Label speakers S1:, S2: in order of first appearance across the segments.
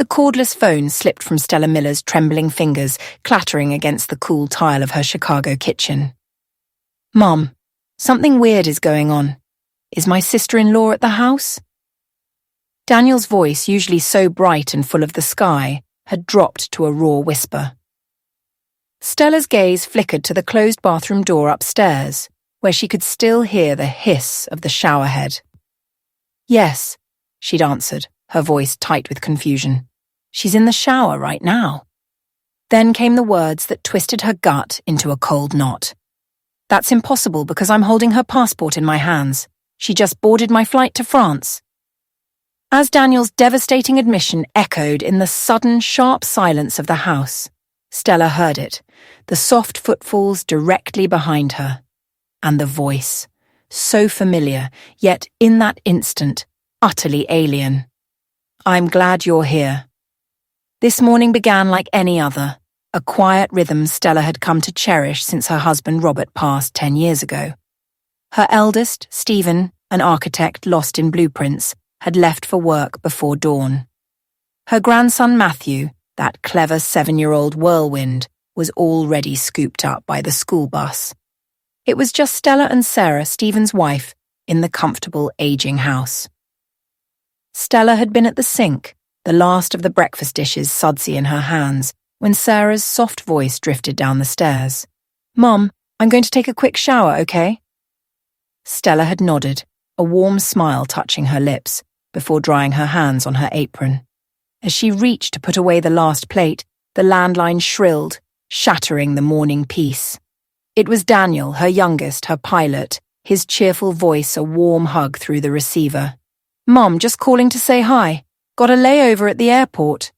S1: The cordless phone slipped from Stella Miller's trembling fingers, clattering against the cool tile of her Chicago kitchen. "Mom, something weird is going on. Is my sister-in-law at the house?" Daniel's voice, usually so bright and full of the sky, had dropped to a raw whisper. Stella's gaze flickered to the closed bathroom door upstairs, where she could still hear the hiss of the showerhead. "Yes," she'd answered, her voice tight with confusion. "She's in the shower right now." Then came the words that twisted her gut into a cold knot. "That's impossible because I'm holding her passport in my hands. She just boarded my flight to France." As Daniel's devastating admission echoed in the sudden, sharp silence of the house, Stella heard it, the soft footfalls directly behind her, and the voice, so familiar, yet in that instant, utterly alien. "I'm glad you're here." This morning began like any other, a quiet rhythm Stella had come to cherish since her husband Robert passed 10 years ago. Her eldest, Stephen, an architect lost in blueprints, had left for work before dawn. Her grandson Matthew, that clever 7-year-old whirlwind, was already scooped up by the school bus. It was just Stella and Sarah, Stephen's wife, in the comfortable, aging house. Stella had been at the sink, the last of the breakfast dishes sudsy in her hands, when Sarah's soft voice drifted down the stairs. "Mom, I'm going to take a quick shower, okay?" Stella had nodded, a warm smile touching her lips, before drying her hands on her apron. As she reached to put away the last plate, the landline shrilled, shattering the morning peace. It was Daniel, her youngest, her pilot, his cheerful voice a warm hug through the receiver. "Mom, just calling to say hi. Got a layover at the airport."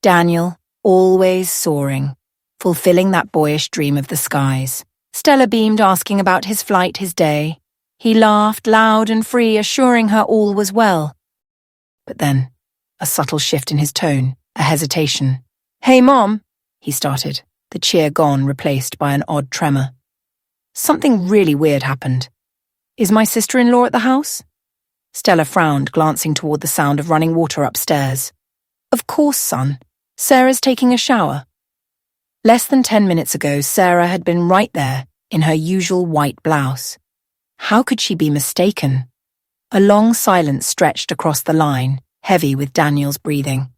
S1: Daniel, always soaring, fulfilling that boyish dream of the skies. Stella beamed, asking about his flight, his day. He laughed, loud and free, assuring her all was well. But then, a subtle shift in his tone, a hesitation. "Hey, Mom," he started, the cheer gone, replaced by an odd tremor. "Something really weird happened. Is my sister-in-law at the house?" Stella frowned, glancing toward the sound of running water upstairs. "Of course, son. Sarah's taking a shower." Less than 10 minutes ago, Sarah had been right there, in her usual white blouse. How could she be mistaken? A long silence stretched across the line, heavy with Daniel's breathing.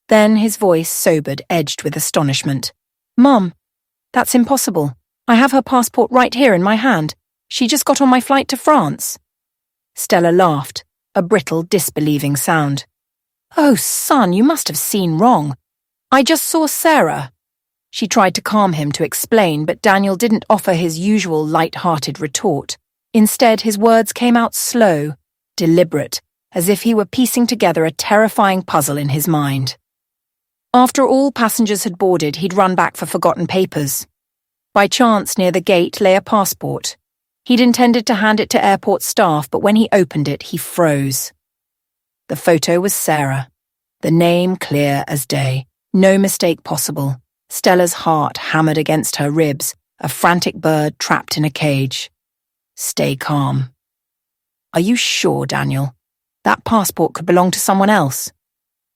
S1: Then his voice, sobered, edged with astonishment. "Mom, that's impossible. I have her passport right here in my hand. She just got on my flight to France." Stella laughed, a brittle, disbelieving sound. "Oh, son, you must have seen wrong. I just saw Sarah." She tried to calm him, to explain, but Daniel didn't offer his usual light-hearted retort. Instead, his words came out slow, deliberate, as if he were piecing together a terrifying puzzle in his mind. After all passengers had boarded, he'd run back for forgotten papers. By chance, near the gate lay a passport. He'd intended to hand it to airport staff, but when he opened it, he froze. The photo was Sarah, the name clear as day, no mistake possible. Stella's heart hammered against her ribs, a frantic bird trapped in a cage. "Stay calm." "Are you sure, Daniel? That passport could belong to someone else."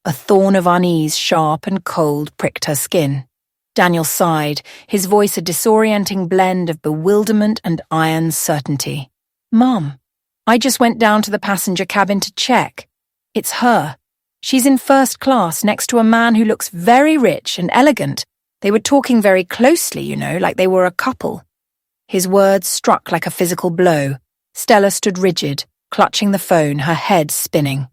S1: A thorn of unease, sharp and cold, pricked her skin. Daniel sighed, his voice a disorienting blend of bewilderment and iron certainty. "Mom, I just went down to the passenger cabin to check. It's her. She's in first class next to a man who looks very rich and elegant. They were talking very closely, you know, like they were a couple." His words struck like a physical blow. Stella stood rigid, clutching the phone, her head spinning.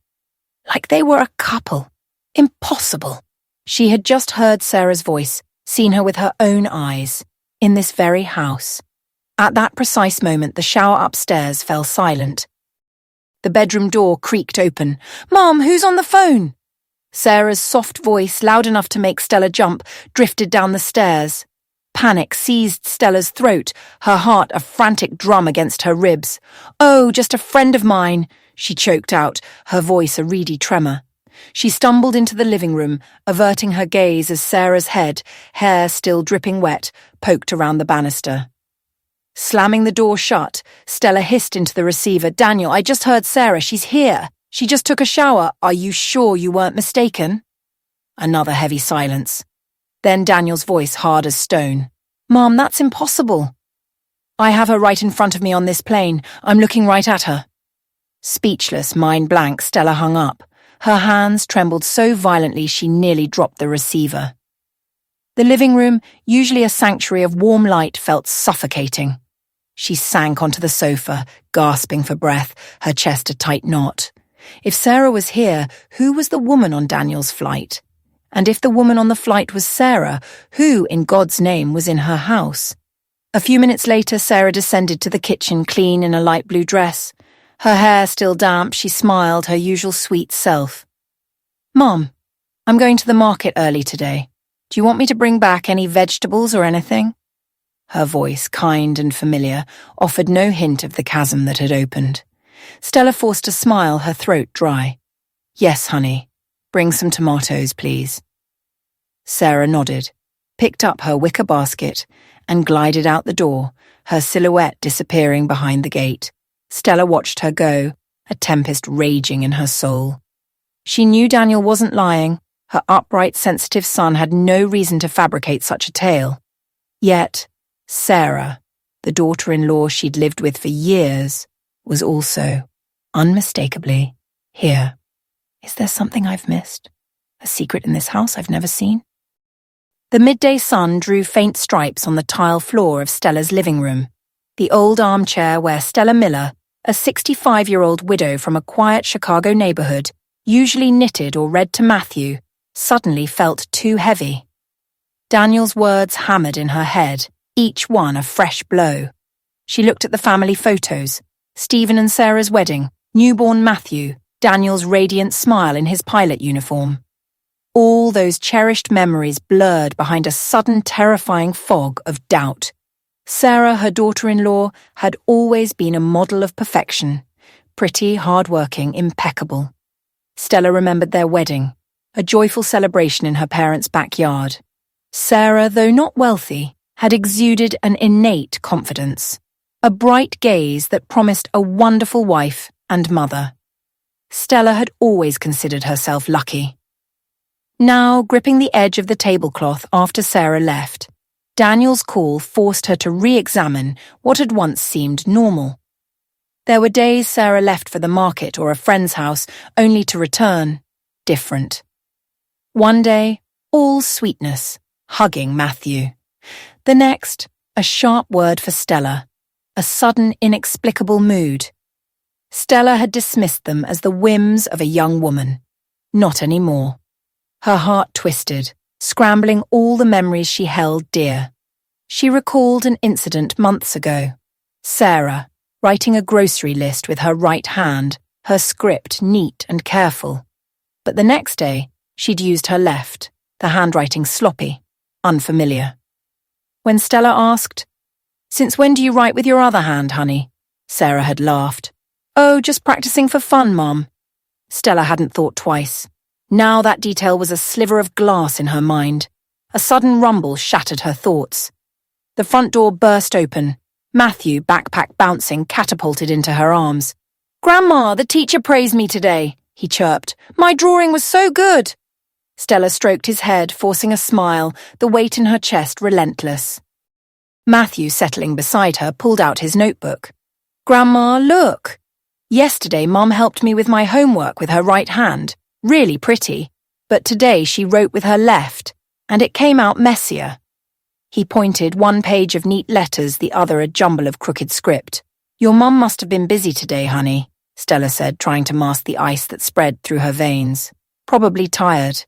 S1: Like they were a couple. Impossible. She had just heard Sarah's voice, seen her with her own eyes, in this very house. At that precise moment, the shower upstairs fell silent. The bedroom door creaked open. "Mom, who's on the phone?" Sarah's soft voice, loud enough to make Stella jump, drifted down the stairs. Panic seized Stella's throat, her heart a frantic drum against her ribs. "Oh, just a friend of mine," she choked out, her voice a reedy tremor. She stumbled into the living room, averting her gaze as Sarah's head, hair still dripping wet, poked around the banister. Slamming the door shut, Stella hissed into the receiver, "Daniel, I just heard Sarah. She's here. She just took a shower. Are you sure you weren't mistaken?" Another heavy silence. Then Daniel's voice hard as stone. "Mom, that's impossible." "I have her right in front of me on this plane. I'm looking right at her." Speechless, mind blank, Stella hung up. Her hands trembled so violently she nearly dropped the receiver. The living room, usually a sanctuary of warm light, felt suffocating. She sank onto the sofa, gasping for breath, her chest a tight knot. If Sarah was here, who was the woman on Daniel's flight? And if the woman on the flight was Sarah, who, in God's name, was in her house? A few minutes later, Sarah descended to the kitchen, clean in a light blue dress. Her hair still damp, she smiled, her usual sweet self. "Mom, I'm going to the market early today. Do you want me to bring back any vegetables or anything?" Her voice, kind and familiar, offered no hint of the chasm that had opened. Stella forced a smile, her throat dry. "Yes, honey. Bring some tomatoes, please." Sarah nodded, picked up her wicker basket, and glided out the door, her silhouette disappearing behind the gate. Stella watched her go, a tempest raging in her soul. She knew Daniel wasn't lying. Her upright, sensitive son had no reason to fabricate such a tale. Yet, Sarah, the daughter-in-law she'd lived with for years, was also, unmistakably, here. Is there something I've missed? A secret in this house I've never seen? The midday sun drew faint stripes on the tile floor of Stella's living room, the old armchair where Stella Miller, a 65-year-old widow from a quiet Chicago neighborhood, usually knitted or read to Matthew, suddenly felt too heavy. Daniel's words hammered in her head, each one a fresh blow. She looked at the family photos, Stephen and Sarah's wedding, newborn Matthew, Daniel's radiant smile in his pilot uniform. All those cherished memories blurred behind a sudden terrifying fog of doubt. Sarah, her daughter-in-law, had always been a model of perfection, pretty, hard-working, impeccable. Stella remembered their wedding, a joyful celebration in her parents' backyard. Sarah, though not wealthy, had exuded an innate confidence, a bright gaze that promised a wonderful wife and mother. Stella had always considered herself lucky. Now, gripping the edge of the tablecloth after Sarah left, Daniel's call forced her to re-examine what had once seemed normal. There were days Sarah left for the market or a friend's house only to return, different. One day, all sweetness, hugging Matthew. The next, a sharp word for Stella, a sudden inexplicable mood. Stella had dismissed them as the whims of a young woman. Not anymore. Her heart twisted, scrambling all the memories she held dear. She recalled an incident months ago. Sarah, writing a grocery list with her right hand, her script neat and careful. But the next day, she'd used her left, the handwriting sloppy, unfamiliar. When Stella asked, "Since when do you write with your other hand, honey?" Sarah had laughed. "Oh, just practicing for fun, Mom." Stella hadn't thought twice. Now that detail was a sliver of glass in her mind. A sudden rumble shattered her thoughts. The front door burst open. Matthew, backpack bouncing, catapulted into her arms. "Grandma, the teacher praised me today," he chirped. "My drawing was so good." Stella stroked his head, forcing a smile, the weight in her chest relentless. Matthew, settling beside her, pulled out his notebook. "Grandma, look. Yesterday, Mum helped me with my homework with her right hand. Really pretty. But today she wrote with her left, and it came out messier." He pointed, one page of neat letters, the other a jumble of crooked script. "Your mum must have been busy today, honey," Stella said, trying to mask the ice that spread through her veins. "Probably tired."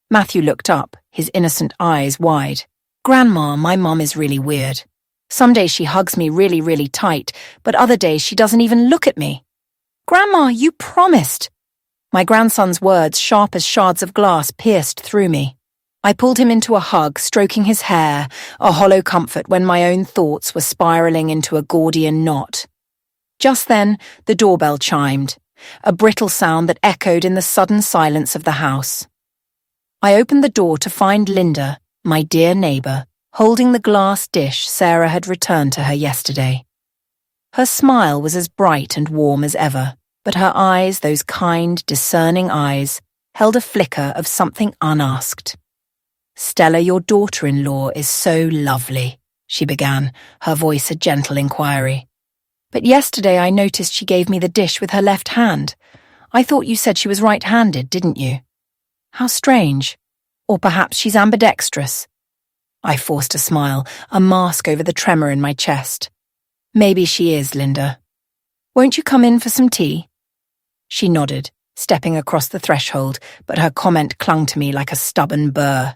S1: Matthew looked up, his innocent eyes wide. "Grandma, my mum is really weird. Some days she hugs me really, really tight, but other days she doesn't even look at me." "Grandma, you promised." My grandson's words, sharp as shards of glass, pierced through me. I pulled him into a hug, stroking his hair, a hollow comfort when my own thoughts were spiraling into a Gordian knot. Just then, the doorbell chimed, a brittle sound that echoed in the sudden silence of the house. I opened the door to find Linda, my dear neighbour, holding the glass dish Sarah had returned to her yesterday. Her smile was as bright and warm as ever, but her eyes, those kind, discerning eyes, held a flicker of something unasked. "Stella, your daughter-in-law is so lovely," she began, her voice a gentle inquiry. "But yesterday I noticed she gave me the dish with her left hand. I thought you said she was right-handed, didn't you? How strange. Or perhaps she's ambidextrous." I forced a smile, a mask over the tremor in my chest. "Maybe she is, Linda. Won't you come in for some tea?" She nodded, stepping across the threshold, but her comment clung to me like a stubborn burr.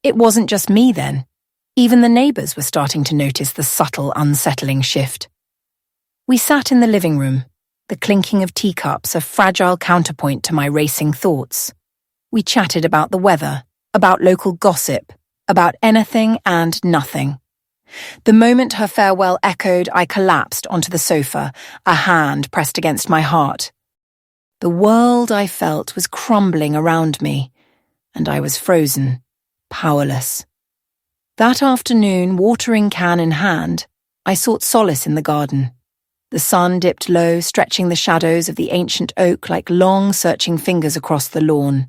S1: It wasn't just me then. Even the neighbours were starting to notice the subtle, unsettling shift. We sat in the living room, the clinking of teacups a fragile counterpoint to my racing thoughts. We chatted about the weather, about local gossip, about anything and nothing. The moment her farewell echoed, I collapsed onto the sofa, a hand pressed against my heart. The world, I felt, was crumbling around me, and I was frozen, powerless. That afternoon, watering can in hand, I sought solace in the garden. The sun dipped low, stretching the shadows of the ancient oak like long, searching fingers across the lawn.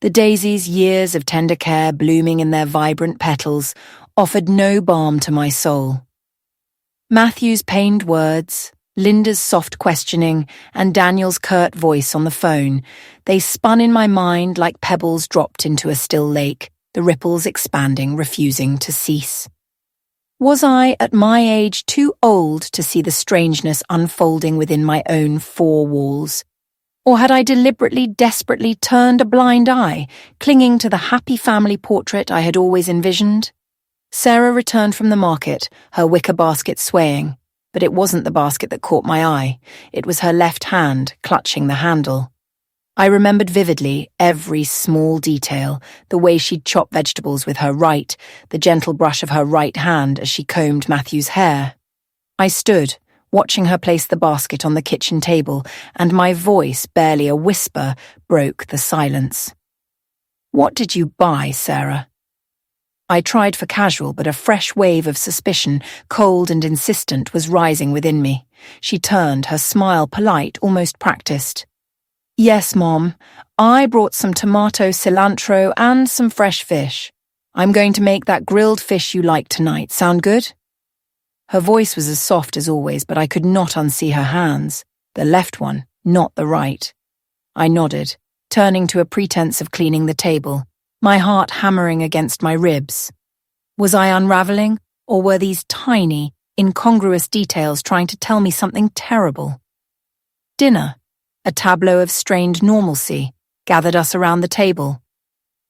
S1: The daisies, years of tender care blooming in their vibrant petals, offered no balm to my soul. Matthew's pained words, Linda's soft questioning, and Daniel's curt voice on the phone, they spun in my mind like pebbles dropped into a still lake, the ripples expanding, refusing to cease. Was I, at my age, too old to see the strangeness unfolding within my own four walls? Or had I deliberately, desperately turned a blind eye, clinging to the happy family portrait I had always envisioned? Sarah returned from the market, her wicker basket swaying, but it wasn't the basket that caught my eye. It was her left hand clutching the handle. I remembered vividly every small detail, the way she'd chop vegetables with her right, the gentle brush of her right hand as she combed Matthew's hair. I stood, watching her place the basket on the kitchen table, and my voice, barely a whisper, broke the silence. "What did you buy, Sarah?" I tried for casual, but a fresh wave of suspicion, cold and insistent, was rising within me. She turned, her smile polite, almost practiced. "Yes, Mom. I brought some tomato, cilantro, and some fresh fish. I'm going to make that grilled fish you like tonight. Sound good?" Her voice was as soft as always, but I could not unsee her hands. The left one, not the right. I nodded, turning to a pretense of cleaning the table, my heart hammering against my ribs. Was I unraveling, or were these tiny, incongruous details trying to tell me something terrible? Dinner, a tableau of strained normalcy, gathered us around the table.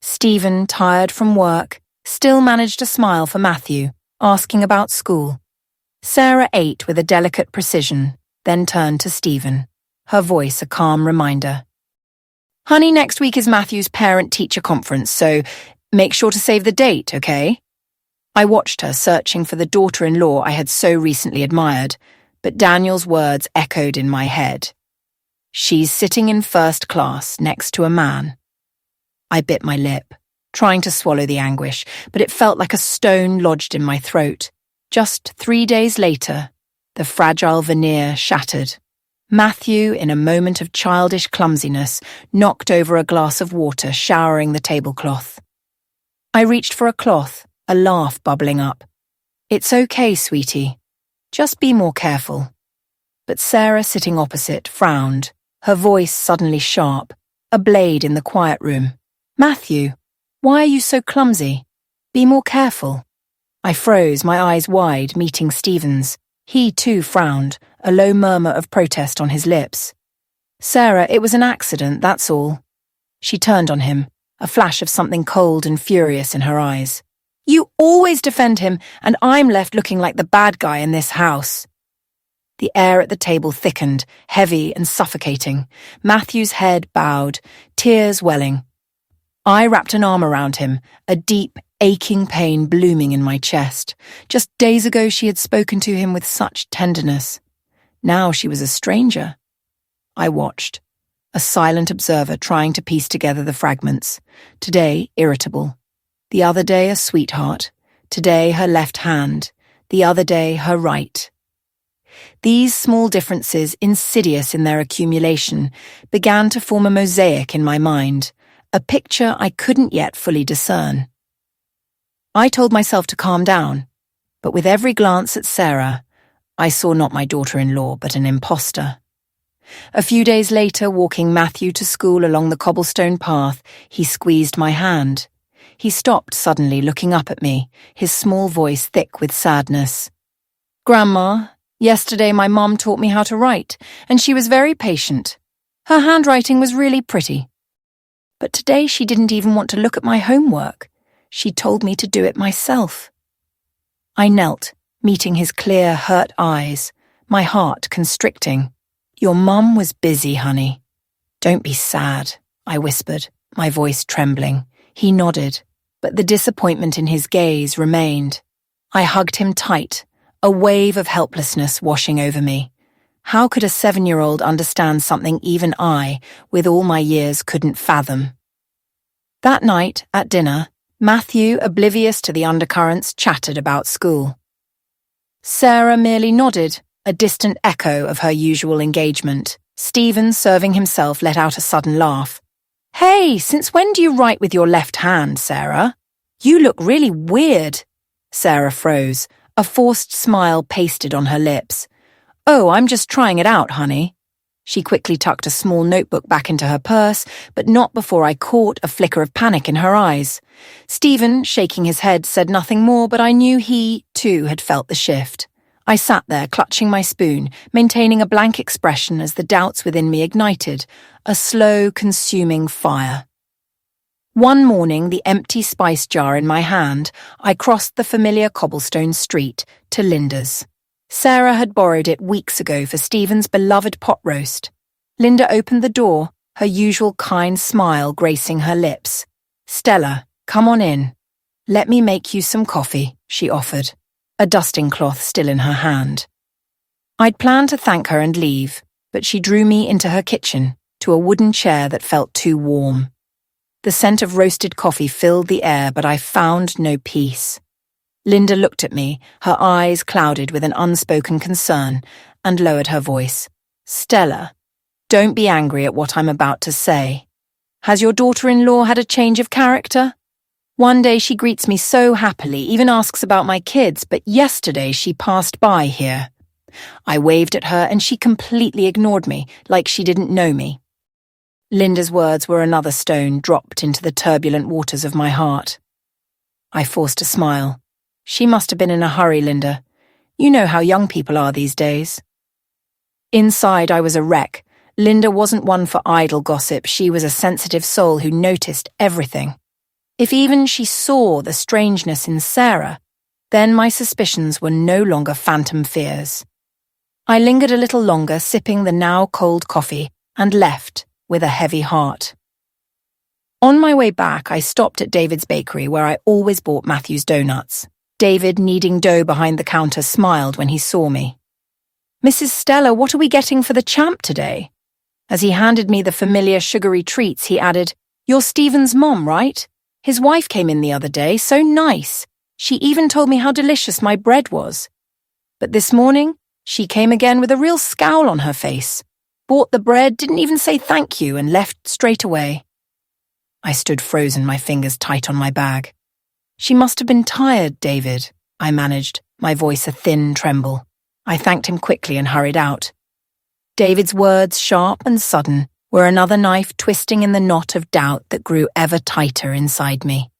S1: Stephen, tired from work, still managed to smile for Matthew, asking about school. Sarah ate with a delicate precision, then turned to Stephen, her voice a calm reminder. "Honey, next week is Matthew's parent-teacher conference, so make sure to save the date, okay?" I watched her searching for the daughter-in-law I had so recently admired, but Daniel's words echoed in my head. "She's sitting in first class next to a man." I bit my lip, trying to swallow the anguish, but it felt like a stone lodged in my throat. Just 3 days later, the fragile veneer shattered. Matthew, in a moment of childish clumsiness, knocked over a glass of water, showering the tablecloth. I reached for a cloth, a laugh bubbling up. "It's okay, sweetie. Just be more careful." But Sarah, sitting opposite, frowned, her voice suddenly sharp, a blade in the quiet room. "Matthew, why are you so clumsy? Be more careful." I froze, my eyes wide, meeting Stephen's. He too frowned, a low murmur of protest on his lips. "Sarah, it was an accident, that's all." She turned on him, a flash of something cold and furious in her eyes. "You always defend him, and I'm left looking like the bad guy in this house." The air at the table thickened, heavy and suffocating. Matthew's head bowed, tears welling. I wrapped an arm around him, a deep, aching pain blooming in my chest. Just days ago she had spoken to him with such tenderness. Now she was a stranger. I watched, a silent observer trying to piece together the fragments. Today, irritable. The other day, a sweetheart. Today, her left hand. The other day, her right. These small differences, insidious in their accumulation, began to form a mosaic in my mind, a picture I couldn't yet fully discern. I told myself to calm down, but with every glance at Sarah, I saw not my daughter-in-law but an imposter. A few days later, walking Matthew to school along the cobblestone path, he squeezed my hand. He stopped suddenly, looking up at me, his small voice thick with sadness. "Grandma, yesterday my mom taught me how to write, and she was very patient. Her handwriting was really pretty. But today she didn't even want to look at my homework. She told me to do it myself." I knelt, meeting his clear, hurt eyes, my heart constricting. "Your mum was busy, honey." "Don't be sad," I whispered, my voice trembling. He nodded, but the disappointment in his gaze remained. I hugged him tight, a wave of helplessness washing over me. How could a 7-year-old understand something even I, with all my years, couldn't fathom? That night, at dinner, Matthew, oblivious to the undercurrents, chattered about school. Sarah merely nodded, a distant echo of her usual engagement. Stephen, serving himself, let out a sudden laugh. "Hey, since when do you write with your left hand, Sarah? You look really weird." Sarah froze, a forced smile pasted on her lips. "Oh, I'm just trying it out, honey." She quickly tucked a small notebook back into her purse, but not before I caught a flicker of panic in her eyes. Stephen, shaking his head, said nothing more, but I knew he, too, had felt the shift. I sat there, clutching my spoon, maintaining a blank expression as the doubts within me ignited, a slow, consuming fire. One morning, the empty spice jar in my hand, I crossed the familiar cobblestone street to Linda's. Sarah had borrowed it weeks ago for Stephen's beloved pot roast. Linda opened the door, her usual kind smile gracing her lips. "Stella, come on in. Let me make you some coffee," she offered, a dusting cloth still in her hand. I'd planned to thank her and leave, but she drew me into her kitchen, to a wooden chair that felt too warm. The scent of roasted coffee filled the air, but I found no peace. Linda looked at me, her eyes clouded with an unspoken concern, and lowered her voice. "Stella, don't be angry at what I'm about to say. Has your daughter-in-law had a change of character? One day she greets me so happily, even asks about my kids, but yesterday she passed by here. I waved at her and she completely ignored me, like she didn't know me." Linda's words were another stone dropped into the turbulent waters of my heart. I forced a smile. "She must have been in a hurry, Linda. You know how young people are these days." Inside, I was a wreck. Linda wasn't one for idle gossip. She was a sensitive soul who noticed everything. If even she saw the strangeness in Sarah, then my suspicions were no longer phantom fears. I lingered a little longer, sipping the now cold coffee, and left with a heavy heart. On my way back, I stopped at David's bakery, where I always bought Matthew's donuts. David, kneading dough behind the counter, smiled when he saw me. "Mrs. Stella, what are we getting for the champ today?" As he handed me the familiar sugary treats, he added, "You're Stephen's mom, right? His wife came in the other day, so nice. She even told me how delicious my bread was. But this morning, she came again with a real scowl on her face. Bought the bread, didn't even say thank you, and left straight away." I stood frozen, my fingers tight on my bag. "She must have been tired, David," I managed, my voice a thin tremble. I thanked him quickly and hurried out. David's words, sharp and sudden, were another knife twisting in the knot of doubt that grew ever tighter inside me.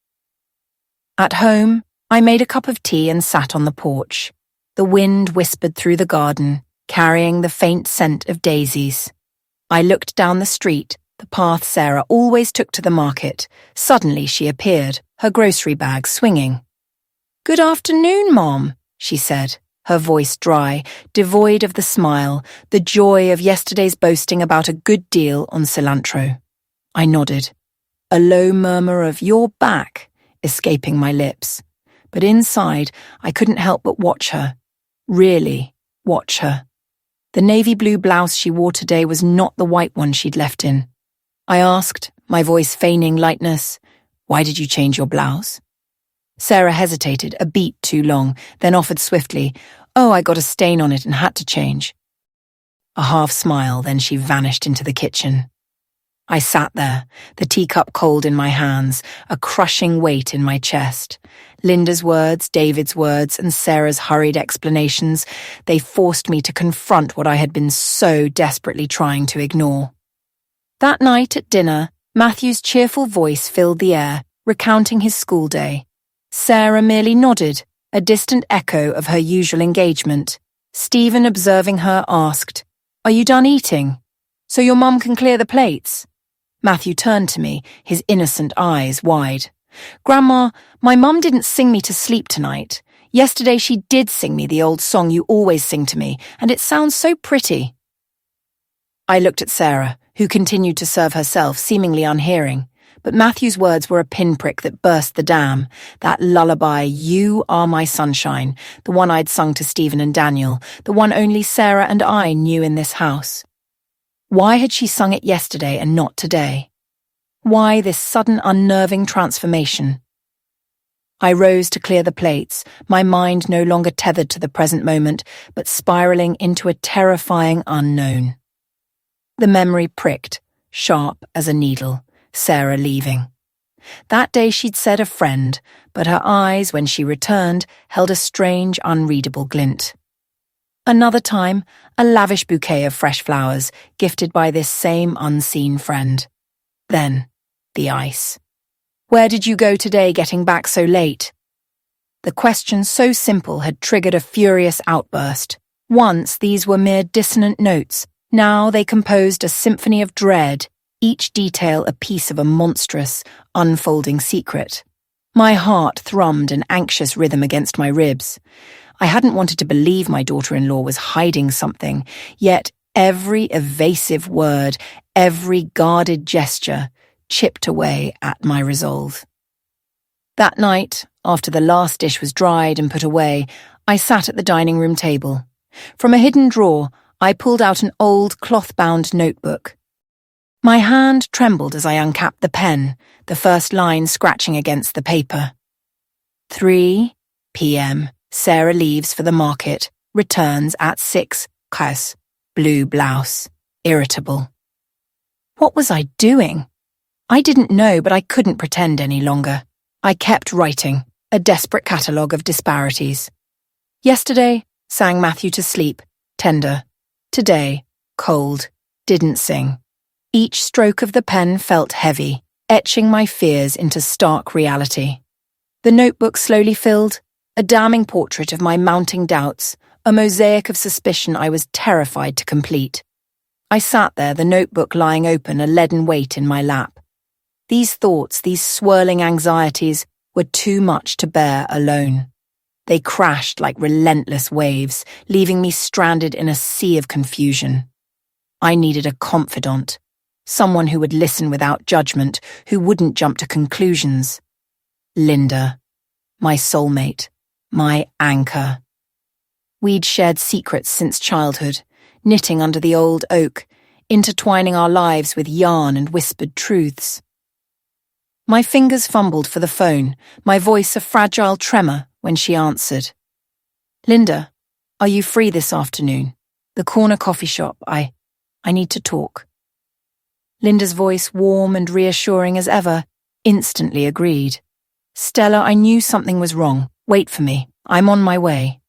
S1: At home, I made a cup of tea and sat on the porch. The wind whispered through the garden, carrying the faint scent of daisies. I looked down the street, the path Sarah always took to the market. Suddenly she appeared, her grocery bag swinging. "Good afternoon, Mom," she said, her voice dry, devoid of the smile, the joy of yesterday's boasting about a good deal on cilantro. I nodded, a low murmur of "you're back" escaping my lips. But inside, I couldn't help but watch her. Really watch her. The navy blue blouse she wore today was not the white one she'd left in. I asked, my voice feigning lightness, "Why did you change your blouse?" Sarah hesitated, a beat too long, then offered swiftly, "Oh, I got a stain on it and had to change." A half smile, then she vanished into the kitchen. I sat there, the teacup cold in my hands, a crushing weight in my chest. Linda's words, David's words, and Sarah's hurried explanations, they forced me to confront what I had been so desperately trying to ignore. That night at dinner, Matthew's cheerful voice filled the air, recounting his school day. Sarah merely nodded, a distant echo of her usual engagement. Stephen, observing her, asked, "Are you done eating? So your mum can clear the plates?" Matthew turned to me, his innocent eyes wide. "Grandma, my mum didn't sing me to sleep tonight. Yesterday she did sing me the old song you always sing to me, and it sounds so pretty." I looked at Sarah, who continued to serve herself, seemingly unhearing. But Matthew's words were a pinprick that burst the dam. That lullaby, "You Are My Sunshine," the one I'd sung to Stephen and Daniel, the one only Sarah and I knew in this house. Why had she sung it yesterday and not today? Why this sudden unnerving transformation? I rose to clear the plates, my mind no longer tethered to the present moment, but spiraling into a terrifying unknown. The memory pricked, sharp as a needle, Sarah leaving. That day she'd said a friend, but her eyes, when she returned, held a strange, unreadable glint. Another time, a lavish bouquet of fresh flowers, gifted by this same unseen friend. Then, the ice. "Where did you go today getting back so late?" The question, so simple, had triggered a furious outburst. Once these were mere dissonant notes, now they composed a symphony of dread, each detail a piece of a monstrous, unfolding secret. My heart thrummed an anxious rhythm against my ribs. I hadn't wanted to believe my daughter-in-law was hiding something, yet every evasive word, every guarded gesture, chipped away at my resolve. That night, after the last dish was dried and put away, I sat at the dining room table. From a hidden drawer, I pulled out an old cloth-bound notebook. My hand trembled as I uncapped the pen, the first line scratching against the paper. 3 p.m. Sarah leaves for the market, returns at 6, blue blouse, irritable. What was I doing? I didn't know, but I couldn't pretend any longer. I kept writing, a desperate catalogue of disparities. Yesterday, sang Matthew to sleep, tender. Today, cold, didn't sing. Each stroke of the pen felt heavy, etching my fears into stark reality. The notebook slowly filled, a damning portrait of my mounting doubts, a mosaic of suspicion I was terrified to complete. I sat there, the notebook lying open, a leaden weight in my lap. These thoughts, these swirling anxieties, were too much to bear alone. They crashed like relentless waves, leaving me stranded in a sea of confusion. I needed a confidant, someone who would listen without judgment, who wouldn't jump to conclusions. Linda, my soulmate, my anchor. We'd shared secrets since childhood, knitting under the old oak, intertwining our lives with yarn and whispered truths. My fingers fumbled for the phone, my voice a fragile tremor when she answered. "Linda, are you free this afternoon? The corner coffee shop, I need to talk." Linda's voice, warm and reassuring as ever, instantly agreed. "Stella, I knew something was wrong. Wait for me. I'm on my way."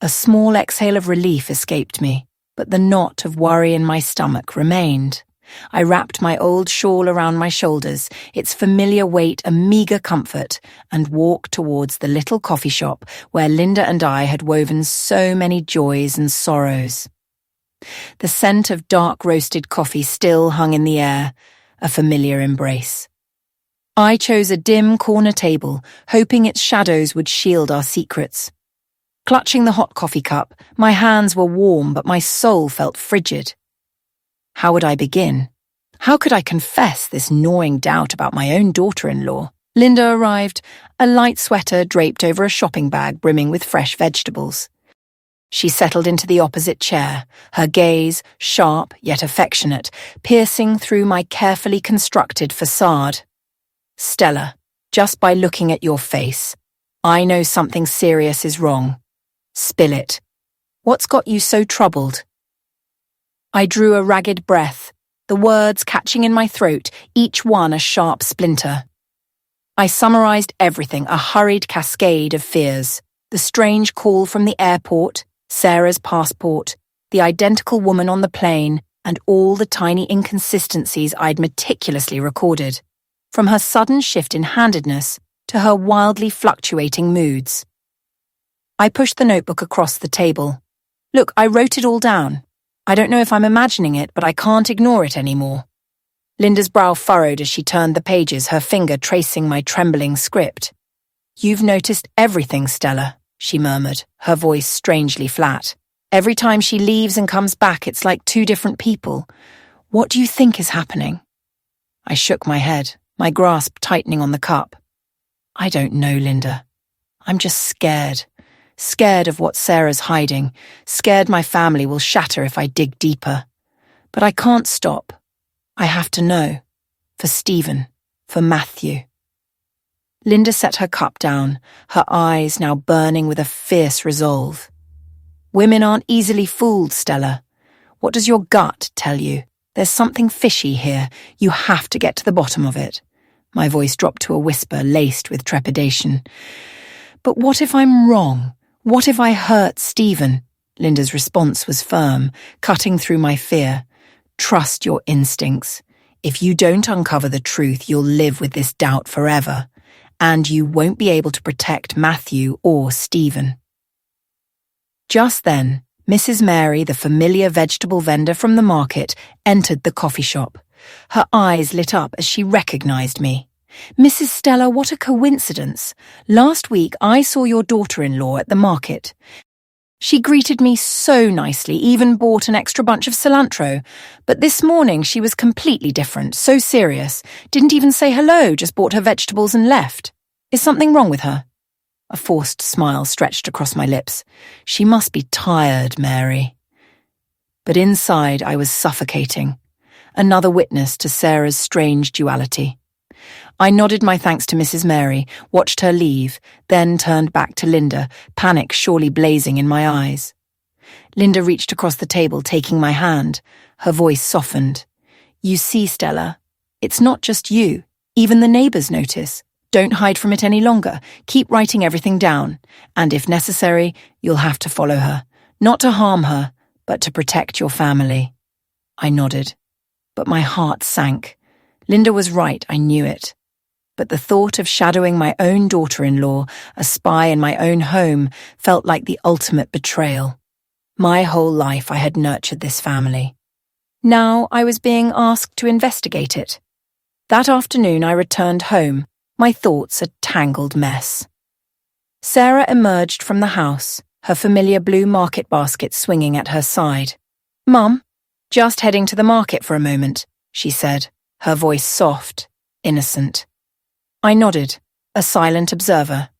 S1: A small exhale of relief escaped me, but the knot of worry in my stomach remained. I wrapped my old shawl around my shoulders, its familiar weight a meagre comfort, and walked towards the little coffee shop where Linda and I had woven so many joys and sorrows. The scent of dark roasted coffee still hung in the air, a familiar embrace. I chose a dim corner table, hoping its shadows would shield our secrets. Clutching the hot coffee cup, my hands were warm but my soul felt frigid. How would I begin? How could I confess this gnawing doubt about my own daughter-in-law? Linda arrived, a light sweater draped over a shopping bag brimming with fresh vegetables. She settled into the opposite chair, her gaze, sharp yet affectionate, piercing through my carefully constructed facade. "Stella, just by looking at your face, I know something serious is wrong. Spill it. What's got you so troubled?" I drew a ragged breath, the words catching in my throat, each one a sharp splinter. I summarized everything, a hurried cascade of fears. The strange call from the airport, Sarah's passport, the identical woman on the plane, and all the tiny inconsistencies I'd meticulously recorded, from her sudden shift in handedness to her wildly fluctuating moods. I pushed the notebook across the table. Look, I wrote it all down. I don't know if I'm imagining it, but I can't ignore it anymore. Linda's brow furrowed as she turned the pages, her finger tracing my trembling script. You've noticed everything, Stella, she murmured, her voice strangely flat. Every time she leaves and comes back, it's like two different people. What do you think is happening? I shook my head, my grasp tightening on the cup. I don't know, Linda. I'm just scared. Scared of what Sarah's hiding, scared my family will shatter if I dig deeper. But I can't stop. I have to know. For Stephen, for Matthew. Linda set her cup down, her eyes now burning with a fierce resolve. Women aren't easily fooled, Stella. What does your gut tell you? There's something fishy here. You have to get to the bottom of it. My voice dropped to a whisper laced with trepidation. But what if I'm wrong? What if I hurt Stephen? Linda's response was firm, cutting through my fear. Trust your instincts. If you don't uncover the truth, you'll live with this doubt forever. And you won't be able to protect Matthew or Stephen. Just then, Mrs. Mary, the familiar vegetable vendor from the market, entered the coffee shop. Her eyes lit up as she recognized me. Mrs. Stella, what a coincidence. Last week I saw your daughter-in-law at the market. She greeted me so nicely, even bought an extra bunch of cilantro. But this morning she was completely different, so serious. Didn't even say hello, just bought her vegetables and left. Is something wrong with her? A forced smile stretched across my lips. She must be tired, Mary. But inside I was suffocating. Another witness to Sarah's strange duality. I nodded my thanks to Mrs. Mary, watched her leave, then turned back to Linda, panic surely blazing in my eyes. Linda reached across the table, taking my hand. Her voice softened. You see, Stella, it's not just you. Even the neighbours notice. Don't hide from it any longer. Keep writing everything down. And if necessary, you'll have to follow her. Not to harm her, but to protect your family. I nodded. But my heart sank. Linda was right, I knew it. But the thought of shadowing my own daughter-in-law, a spy in my own home, felt like the ultimate betrayal. My whole life I had nurtured this family. Now I was being asked to investigate it. That afternoon I returned home, my thoughts a tangled mess. Sarah emerged from the house, her familiar blue market basket swinging at her side. Mum, just heading to the market for a moment, she said, her voice soft, innocent. I nodded, a silent observer.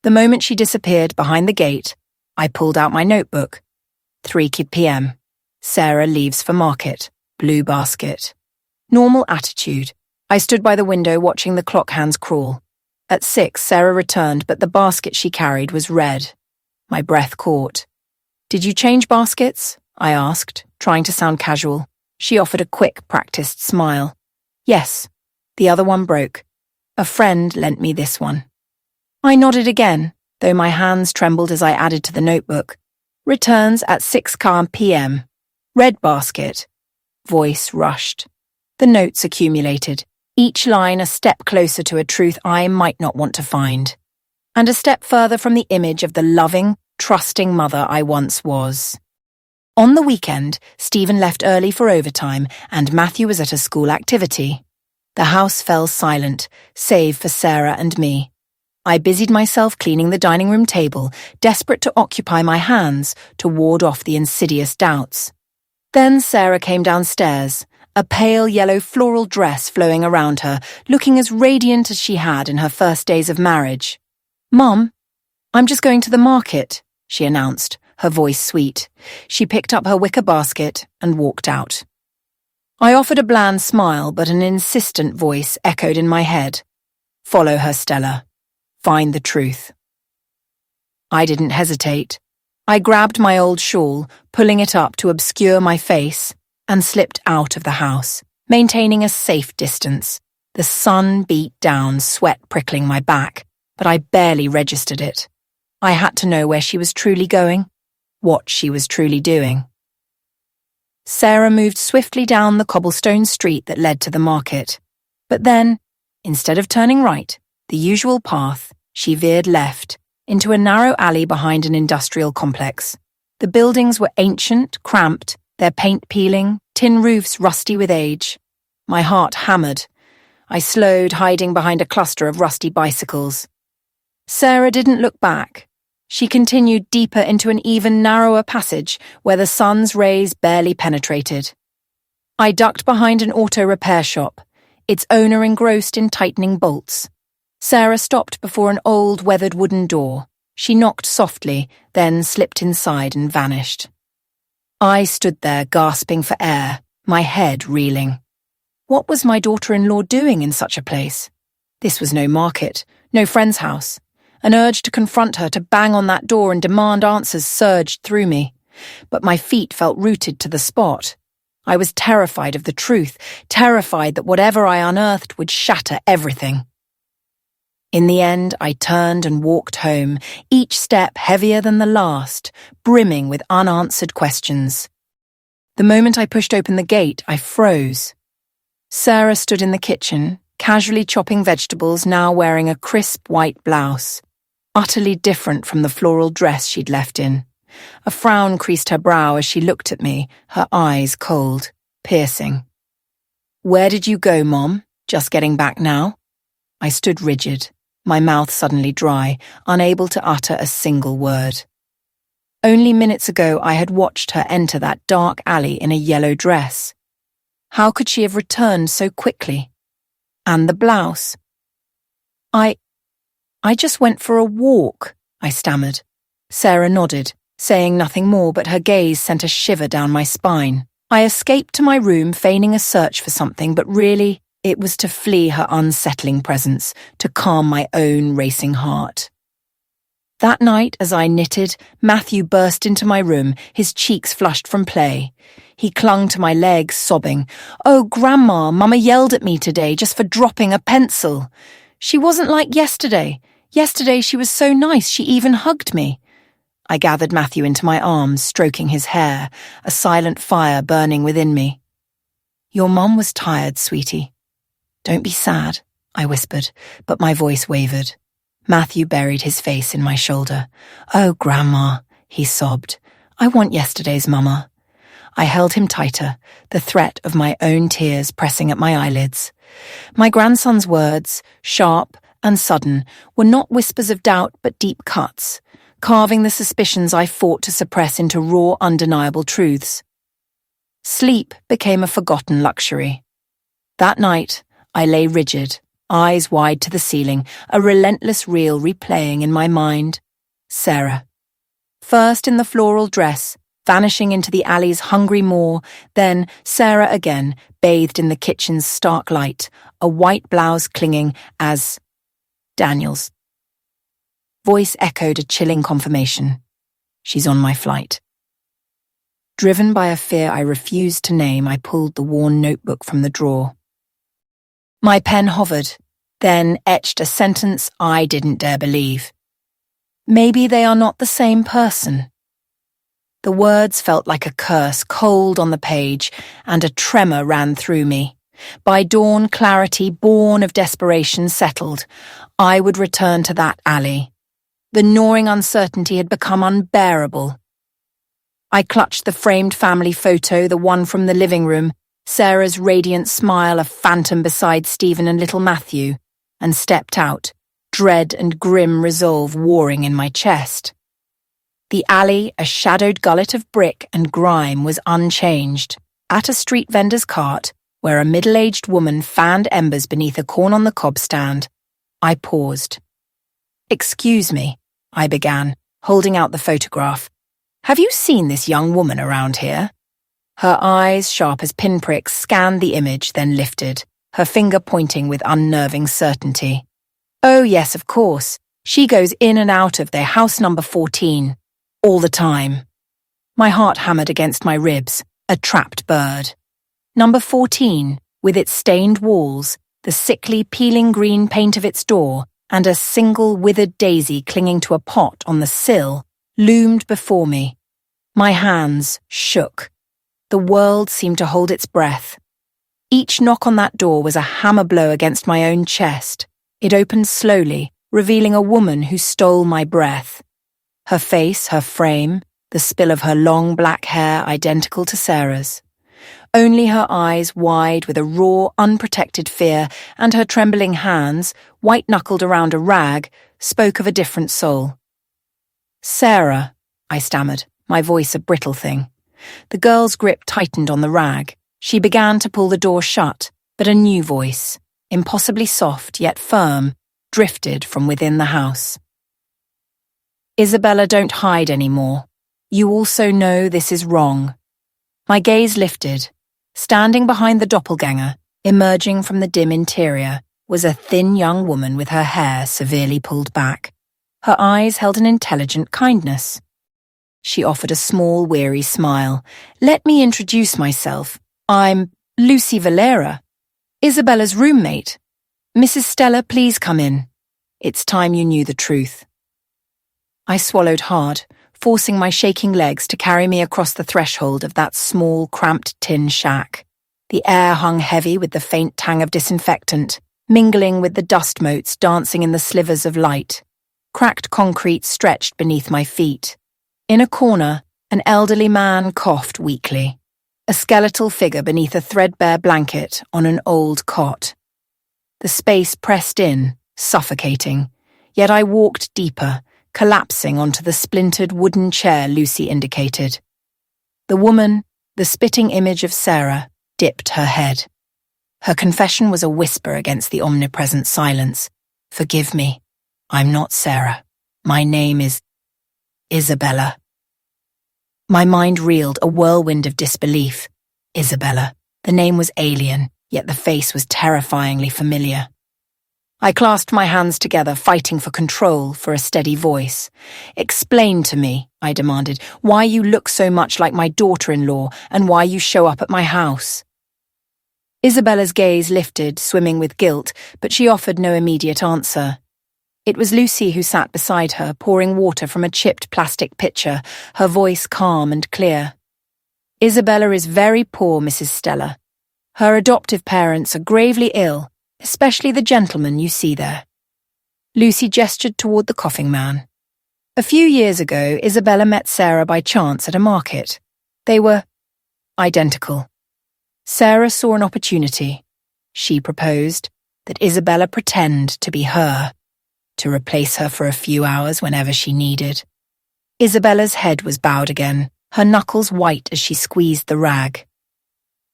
S1: The moment she disappeared behind the gate, I pulled out my notebook. 3 p.m. Sarah leaves for market. Blue basket. Normal attitude. I stood by the window watching the clock hands crawl. At 6, Sarah returned, but the basket she carried was red. My breath caught. Did you change baskets? I asked, trying to sound casual. She offered a quick, practiced smile. Yes. The other one broke. A friend lent me this one. I nodded again, though my hands trembled as I added to the notebook. Returns at 6 p.m. Red basket. Voice rushed. The notes accumulated, each line a step closer to a truth I might not want to find, and a step further from the image of the loving, trusting mother I once was. On the weekend, Stephen left early for overtime, and Matthew was at a school activity. The house fell silent, save for Sarah and me. I busied myself cleaning the dining room table, desperate to occupy my hands to ward off the insidious doubts. Then Sarah came downstairs, a pale yellow floral dress flowing around her, looking as radiant as she had in her first days of marriage. Mum, I'm just going to the market, she announced, her voice sweet. She picked up her wicker basket and walked out. I offered a bland smile, but an insistent voice echoed in my head. Follow her, Stella. Find the truth. I didn't hesitate. I grabbed my old shawl, pulling it up to obscure my face, and slipped out of the house, maintaining a safe distance. The sun beat down, sweat prickling my back, but I barely registered it. I had to know where she was truly going, what she was truly doing. Sarah moved swiftly down the cobblestone street that led to the market. But then, instead of turning right, the usual path, she veered left, into a narrow alley behind an industrial complex. The buildings were ancient, cramped, their paint peeling, tin roofs rusty with age. My heart hammered. I slowed, hiding behind a cluster of rusty bicycles. Sarah didn't look back. She continued deeper into an even narrower passage where the sun's rays barely penetrated. I ducked behind an auto repair shop, its owner engrossed in tightening bolts. Sarah stopped before an old, weathered wooden door. She knocked softly, then slipped inside and vanished. I stood there gasping for air, my head reeling. What was my daughter-in-law doing in such a place? This was no market, no friend's house. An urge to confront her, to bang on that door and demand answers surged through me. But my feet felt rooted to the spot. I was terrified of the truth, terrified that whatever I unearthed would shatter everything. In the end, I turned and walked home, each step heavier than the last, brimming with unanswered questions. The moment I pushed open the gate, I froze. Sarah stood in the kitchen, casually chopping vegetables, now wearing a crisp white blouse, utterly different from the floral dress she'd left in. A frown creased her brow as she looked at me, her eyes cold, piercing. "Where did you go, Mom? Just getting back now?" I stood rigid, my mouth suddenly dry, unable to utter a single word. Only minutes ago I had watched her enter that dark alley in a yellow dress. How could she have returned so quickly? And the blouse. I just went for a walk, I stammered. Sarah nodded, saying nothing more, but her gaze sent a shiver down my spine. I escaped to my room, feigning a search for something, but really, it was to flee her unsettling presence, to calm my own racing heart. That night, as I knitted, Matthew burst into my room, his cheeks flushed from play. He clung to my legs, sobbing, "Oh, Grandma, Mama yelled at me today just for dropping a pencil. She wasn't like yesterday. Yesterday she was so nice, she even hugged me." I gathered Matthew into my arms, stroking his hair, a silent fire burning within me. "Your mum was tired, sweetie. Don't be sad," I whispered, but my voice wavered. Matthew buried his face in my shoulder. "Oh, Grandma," he sobbed. "I want yesterday's Mama." I held him tighter, the threat of my own tears pressing at my eyelids. My grandson's words, sharp and sudden, were not whispers of doubt but deep cuts, carving the suspicions I fought to suppress into raw, undeniable truths. Sleep became a forgotten luxury. That night, I lay rigid, eyes wide to the ceiling, a relentless reel replaying in my mind. Sarah. First in the floral dress, vanishing into the alley's hungry maw, then Sarah again, bathed in the kitchen's stark light, a white blouse clinging as Daniel's. Voice echoed a chilling confirmation. She's on my flight. Driven by a fear I refused to name, I pulled the worn notebook from the drawer. My pen hovered, then etched a sentence I didn't dare believe. Maybe they are not the same person. The words felt like a curse, cold on the page, and a tremor ran through me. By dawn, clarity, born of desperation, settled. I would return to that alley. The gnawing uncertainty had become unbearable. I clutched the framed family photo, the one from the living room, Sarah's radiant smile a phantom beside Stephen and little Matthew, and stepped out, dread and grim resolve warring in my chest. The alley, a shadowed gullet of brick and grime, was unchanged. At a street vendor's cart, where a middle-aged woman fanned embers beneath a corn-on-the-cob stand, I paused. "Excuse me," I began, holding out the photograph. "Have you seen this young woman around here?" Her eyes, sharp as pinpricks, scanned the image, then lifted, her finger pointing with unnerving certainty. "Oh yes, of course. She goes in and out of their house number 14. All the time." My heart hammered against my ribs, a trapped bird. Number 14, with its stained walls, the sickly peeling green paint of its door, and a single withered daisy clinging to a pot on the sill, loomed before me. My hands shook. The world seemed to hold its breath. Each knock on that door was a hammer blow against my own chest. It opened slowly, revealing a woman who stole my breath. Her face, her frame, the spill of her long black hair identical to Sarah's. Only her eyes wide with a raw, unprotected fear, and her trembling hands, white-knuckled around a rag, spoke of a different soul. "Sarah," I stammered, my voice a brittle thing. The girl's grip tightened on the rag. She began to pull the door shut, but a new voice, impossibly soft yet firm, drifted from within the house. "Isabella, don't hide anymore. You also know this is wrong." My gaze lifted. Standing behind the doppelganger, emerging from the dim interior, was a thin young woman with her hair severely pulled back. Her eyes held an intelligent kindness. She offered a small, weary smile. "Let me introduce myself. I'm Lucy Valera, Isabella's roommate. Mrs. Stella, please come in. It's time you knew the truth." I swallowed hard, forcing my shaking legs to carry me across the threshold of that small, cramped tin shack. The air hung heavy with the faint tang of disinfectant, mingling with the dust motes dancing in the slivers of light. Cracked concrete stretched beneath my feet. In a corner, an elderly man coughed weakly, a skeletal figure beneath a threadbare blanket on an old cot. The space pressed in, suffocating, yet I walked deeper, collapsing onto the splintered wooden chair Lucy indicated. The woman, the spitting image of Sarah, dipped her head. Her confession was a whisper against the omnipresent silence. "Forgive me. I'm not Sarah. My name is Isabella." My mind reeled, a whirlwind of disbelief. Isabella. The name was alien, yet the face was terrifyingly familiar. I clasped my hands together, fighting for control, for a steady voice. "Explain to me," I demanded, "why you look so much like my daughter-in-law and why you show up at my house." Isabella's gaze lifted, swimming with guilt, but she offered no immediate answer. It was Lucy who sat beside her, pouring water from a chipped plastic pitcher, her voice calm and clear. "Isabella is very poor, Mrs. Stella. Her adoptive parents are gravely ill, especially the gentleman you see there." Lucy gestured toward the coughing man. "A few years ago, Isabella met Sarah by chance at a market. They were identical. Sarah saw an opportunity. She proposed that Isabella pretend to be her, to replace her for a few hours whenever she needed. Isabella's head was bowed again, her knuckles white as she squeezed the rag.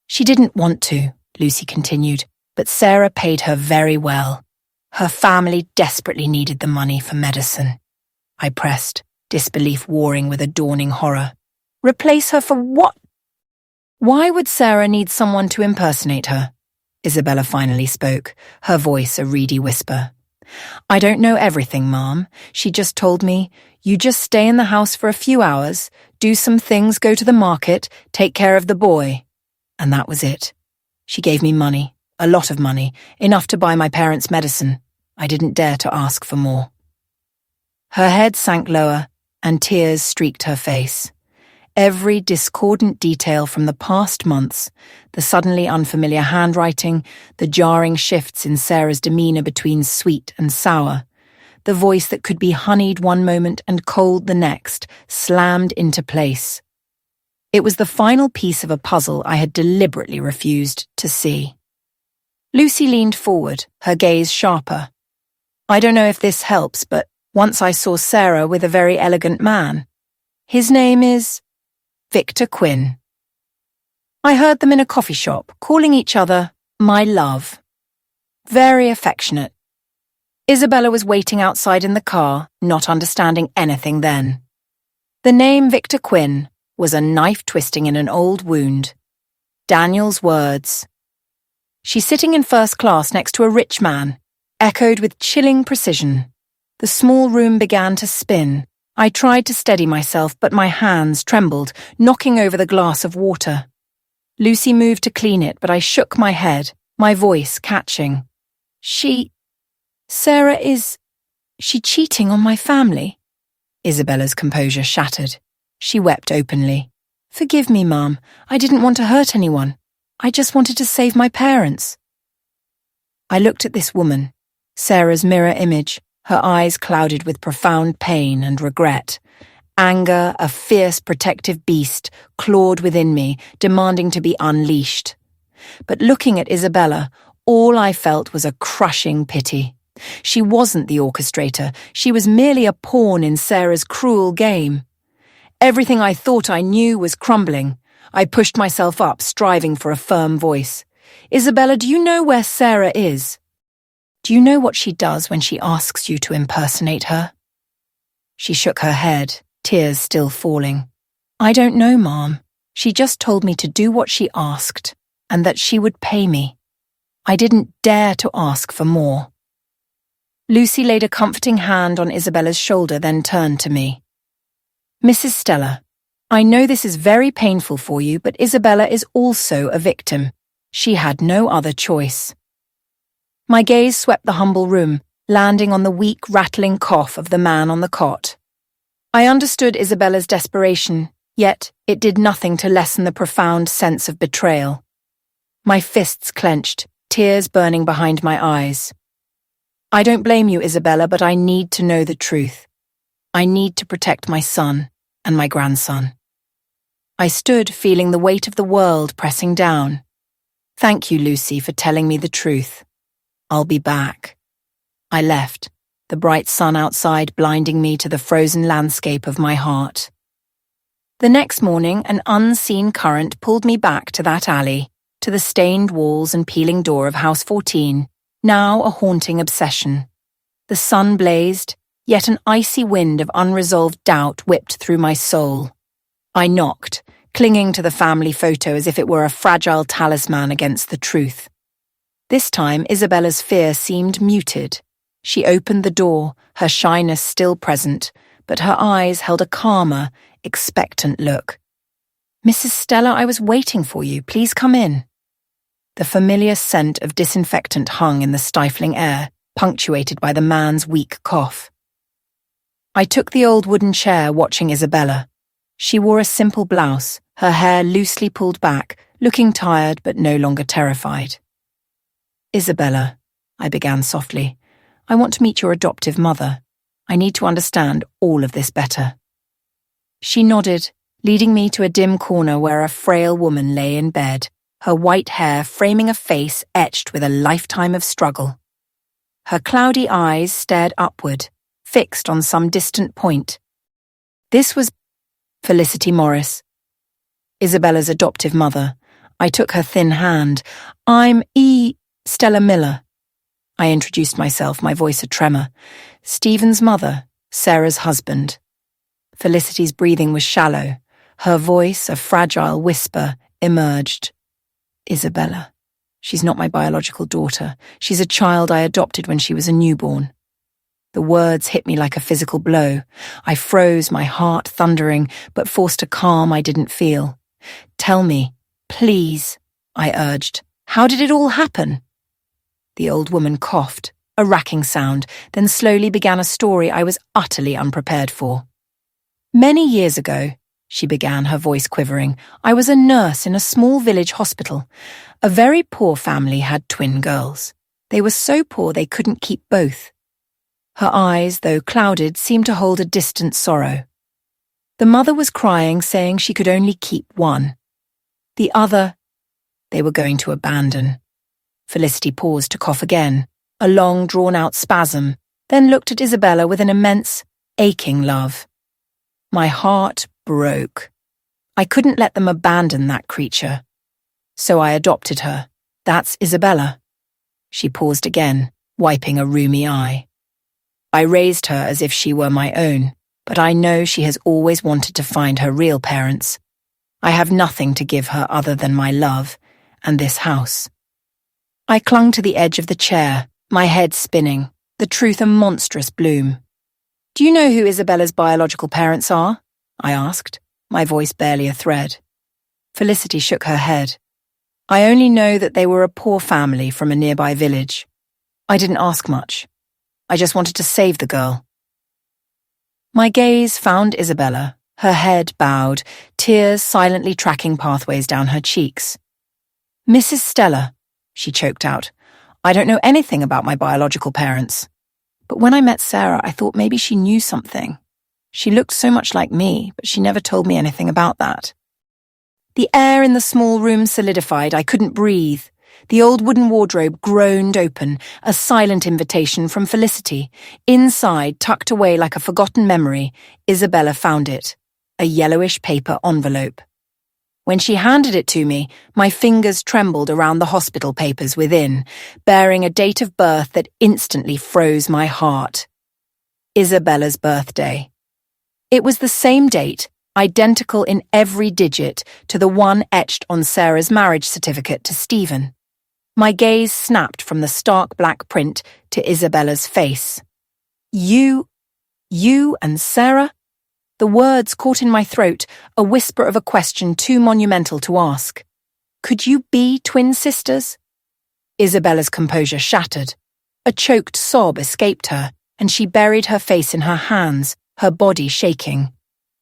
S1: She didn't want to," Lucy continued, "but Sarah paid her very well. Her family desperately needed the money for medicine." I pressed, disbelief warring with a dawning horror. "Replace her for what?" "Why would Sarah need someone to impersonate her?" Isabella finally spoke, her voice a reedy whisper. "I don't know everything, Mom. She just told me, you just stay in the house for a few hours, do some things, go to the market, take care of the boy." And that was it. She gave me money, a lot of money, enough to buy my parents' medicine. I didn't dare to ask for more. Her head sank lower, and tears streaked her face. Every discordant detail from the past months, the suddenly unfamiliar handwriting, the jarring shifts in Sarah's demeanor between sweet and sour, the voice that could be honeyed one moment and cold the next, slammed into place. It was the final piece of a puzzle I had deliberately refused to see. Lucy leaned forward, her gaze sharper. "I don't know if this helps, but once I saw Sarah with a very elegant man. His name is Victor Quinn. I heard them in a coffee shop, calling each other my love. Very affectionate. Isabella was waiting outside in the car, not understanding anything then. The name Victor Quinn was a knife twisting in an old wound. Daniel's words. She's sitting in first class next to a rich man, echoed with chilling precision. The small room began to spin. I tried to steady myself, but my hands trembled, knocking over the glass of water. Lucy moved to clean it, but I shook my head. my voice catching. Sarah is she cheating on my family? Isabella's composure shattered. She wept openly. Forgive me, Mum. I didn't want to hurt anyone. I just wanted to save my parents. I looked at this woman, Sarah's mirror image, her eyes clouded with profound pain and regret. Anger, a fierce protective beast, clawed within me, demanding to be unleashed. But looking at Isabella, all I felt was a crushing pity. She wasn't the orchestrator, she was merely a pawn in Sarah's cruel game. Everything I thought I knew was crumbling. I pushed myself up, striving for a firm voice. Isabella, do you know where Sarah is? Do you know what she does when she asks you to impersonate her? She shook her head, tears still falling. I don't know, Mom. She just told me to do what she asked, and that she would pay me. I didn't dare to ask for more. Lucy laid a comforting hand on Isabella's shoulder, then turned to me. Mrs. Stella, I know this is very painful for you, but Isabella is also a victim. She had no other choice. My gaze swept the humble room, landing on the weak, rattling cough of the man on the cot. I understood Isabella's desperation, yet it did nothing to lessen the profound sense of betrayal. My fists clenched, tears burning behind my eyes. I don't blame you, Isabella, but I need to know the truth. I need to protect my son and my grandson. I stood feeling the weight of the world pressing down. Thank you, Lucy, for telling me the truth. I'll be back. I left, the bright sun outside blinding me to the frozen landscape of my heart. The next morning, an unseen current pulled me back to that alley, to the stained walls and peeling door of House 14, now a haunting obsession. The sun blazed, yet an icy wind of unresolved doubt whipped through my soul. I knocked, clinging to the family photo as if it were a fragile talisman against the truth. This time, Isabella's fear seemed muted. She opened the door, her shyness still present, but her eyes held a calmer, expectant look. Mrs. Stella, I was waiting for you. Please come in. The familiar scent of disinfectant hung in the stifling air, punctuated by the man's weak cough. I took the old wooden chair, watching Isabella. She wore a simple blouse, her hair loosely pulled back, looking tired but no longer terrified. Isabella, I began softly, I want to meet your adoptive mother. I need to understand all of this better. She nodded, leading me to a dim corner where a frail woman lay in bed, her white hair framing a face etched with a lifetime of struggle. Her cloudy eyes stared upward, fixed on some distant point. This was Felicity Morris, Isabella's adoptive mother. I took her thin hand. I'm Stella Miller. I introduced myself, my voice a tremor. Stephen's mother, Sarah's husband. Felicity's breathing was shallow. Her voice, a fragile whisper, emerged. Isabella. She's not my biological daughter. She's a child I adopted when she was a newborn. The words hit me like a physical blow. I froze, my heart thundering, but forced a calm I didn't feel. Tell me, please, I urged. How did it all happen? The old woman coughed, a racking sound, then slowly began a story I was utterly unprepared for. Many years ago, she began, her voice quivering, I was a nurse in a small village hospital. A very poor family had twin girls. They were so poor they couldn't keep both. Her eyes, though clouded, seemed to hold a distant sorrow. The mother was crying, saying she could only keep one. The other, they were going to abandon. Felicity paused to cough again, a long, drawn-out spasm, then looked at Isabella with an immense, aching love. My heart broke. I couldn't let them abandon that creature. So I adopted her. That's Isabella. She paused again, wiping a rheumy eye. I raised her as if she were my own, but I know she has always wanted to find her real parents. I have nothing to give her other than my love and this house. I clung to the edge of the chair, my head spinning, the truth a monstrous bloom. Do you know who Isabella's biological parents are? I asked, my voice barely a thread. Felicity shook her head. I only know that they were a poor family from a nearby village. I didn't ask much. I just wanted to save the girl. My gaze found Isabella, her head bowed, tears silently tracking pathways down her cheeks. "Mrs. Stella," she choked out, "I don't know anything about my biological parents. But when I met Sarah, I thought maybe she knew something. She looked so much like me, but she never told me anything about that." The air in the small room solidified. I couldn't breathe. The old wooden wardrobe groaned open, a silent invitation from Felicity. Inside, tucked away like a forgotten memory, Isabella found it, a yellowish paper envelope. When she handed it to me, my fingers trembled around the hospital papers within, bearing a date of birth that instantly froze my heart. Isabella's birthday. It was the same date, identical in every digit to the one etched on Sarah's marriage certificate to Stephen. My gaze snapped from the stark black print to Isabella's face. You and Sarah? The words caught in my throat, a whisper of a question too monumental to ask. Could you be twin sisters? Isabella's composure shattered. A choked sob escaped her, and she buried her face in her hands, her body shaking.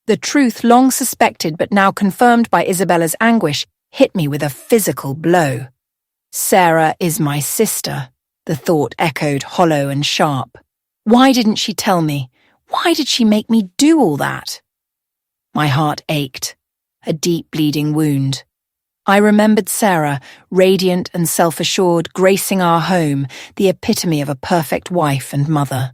S1: The truth long suspected but now confirmed by Isabella's anguish hit me with a physical blow. Sarah is my sister, the thought echoed hollow and sharp. Why didn't she tell me? Why did she make me do all that? My heart ached, a deep bleeding wound. I remembered Sarah, radiant and self-assured, gracing our home, the epitome of a perfect wife and mother.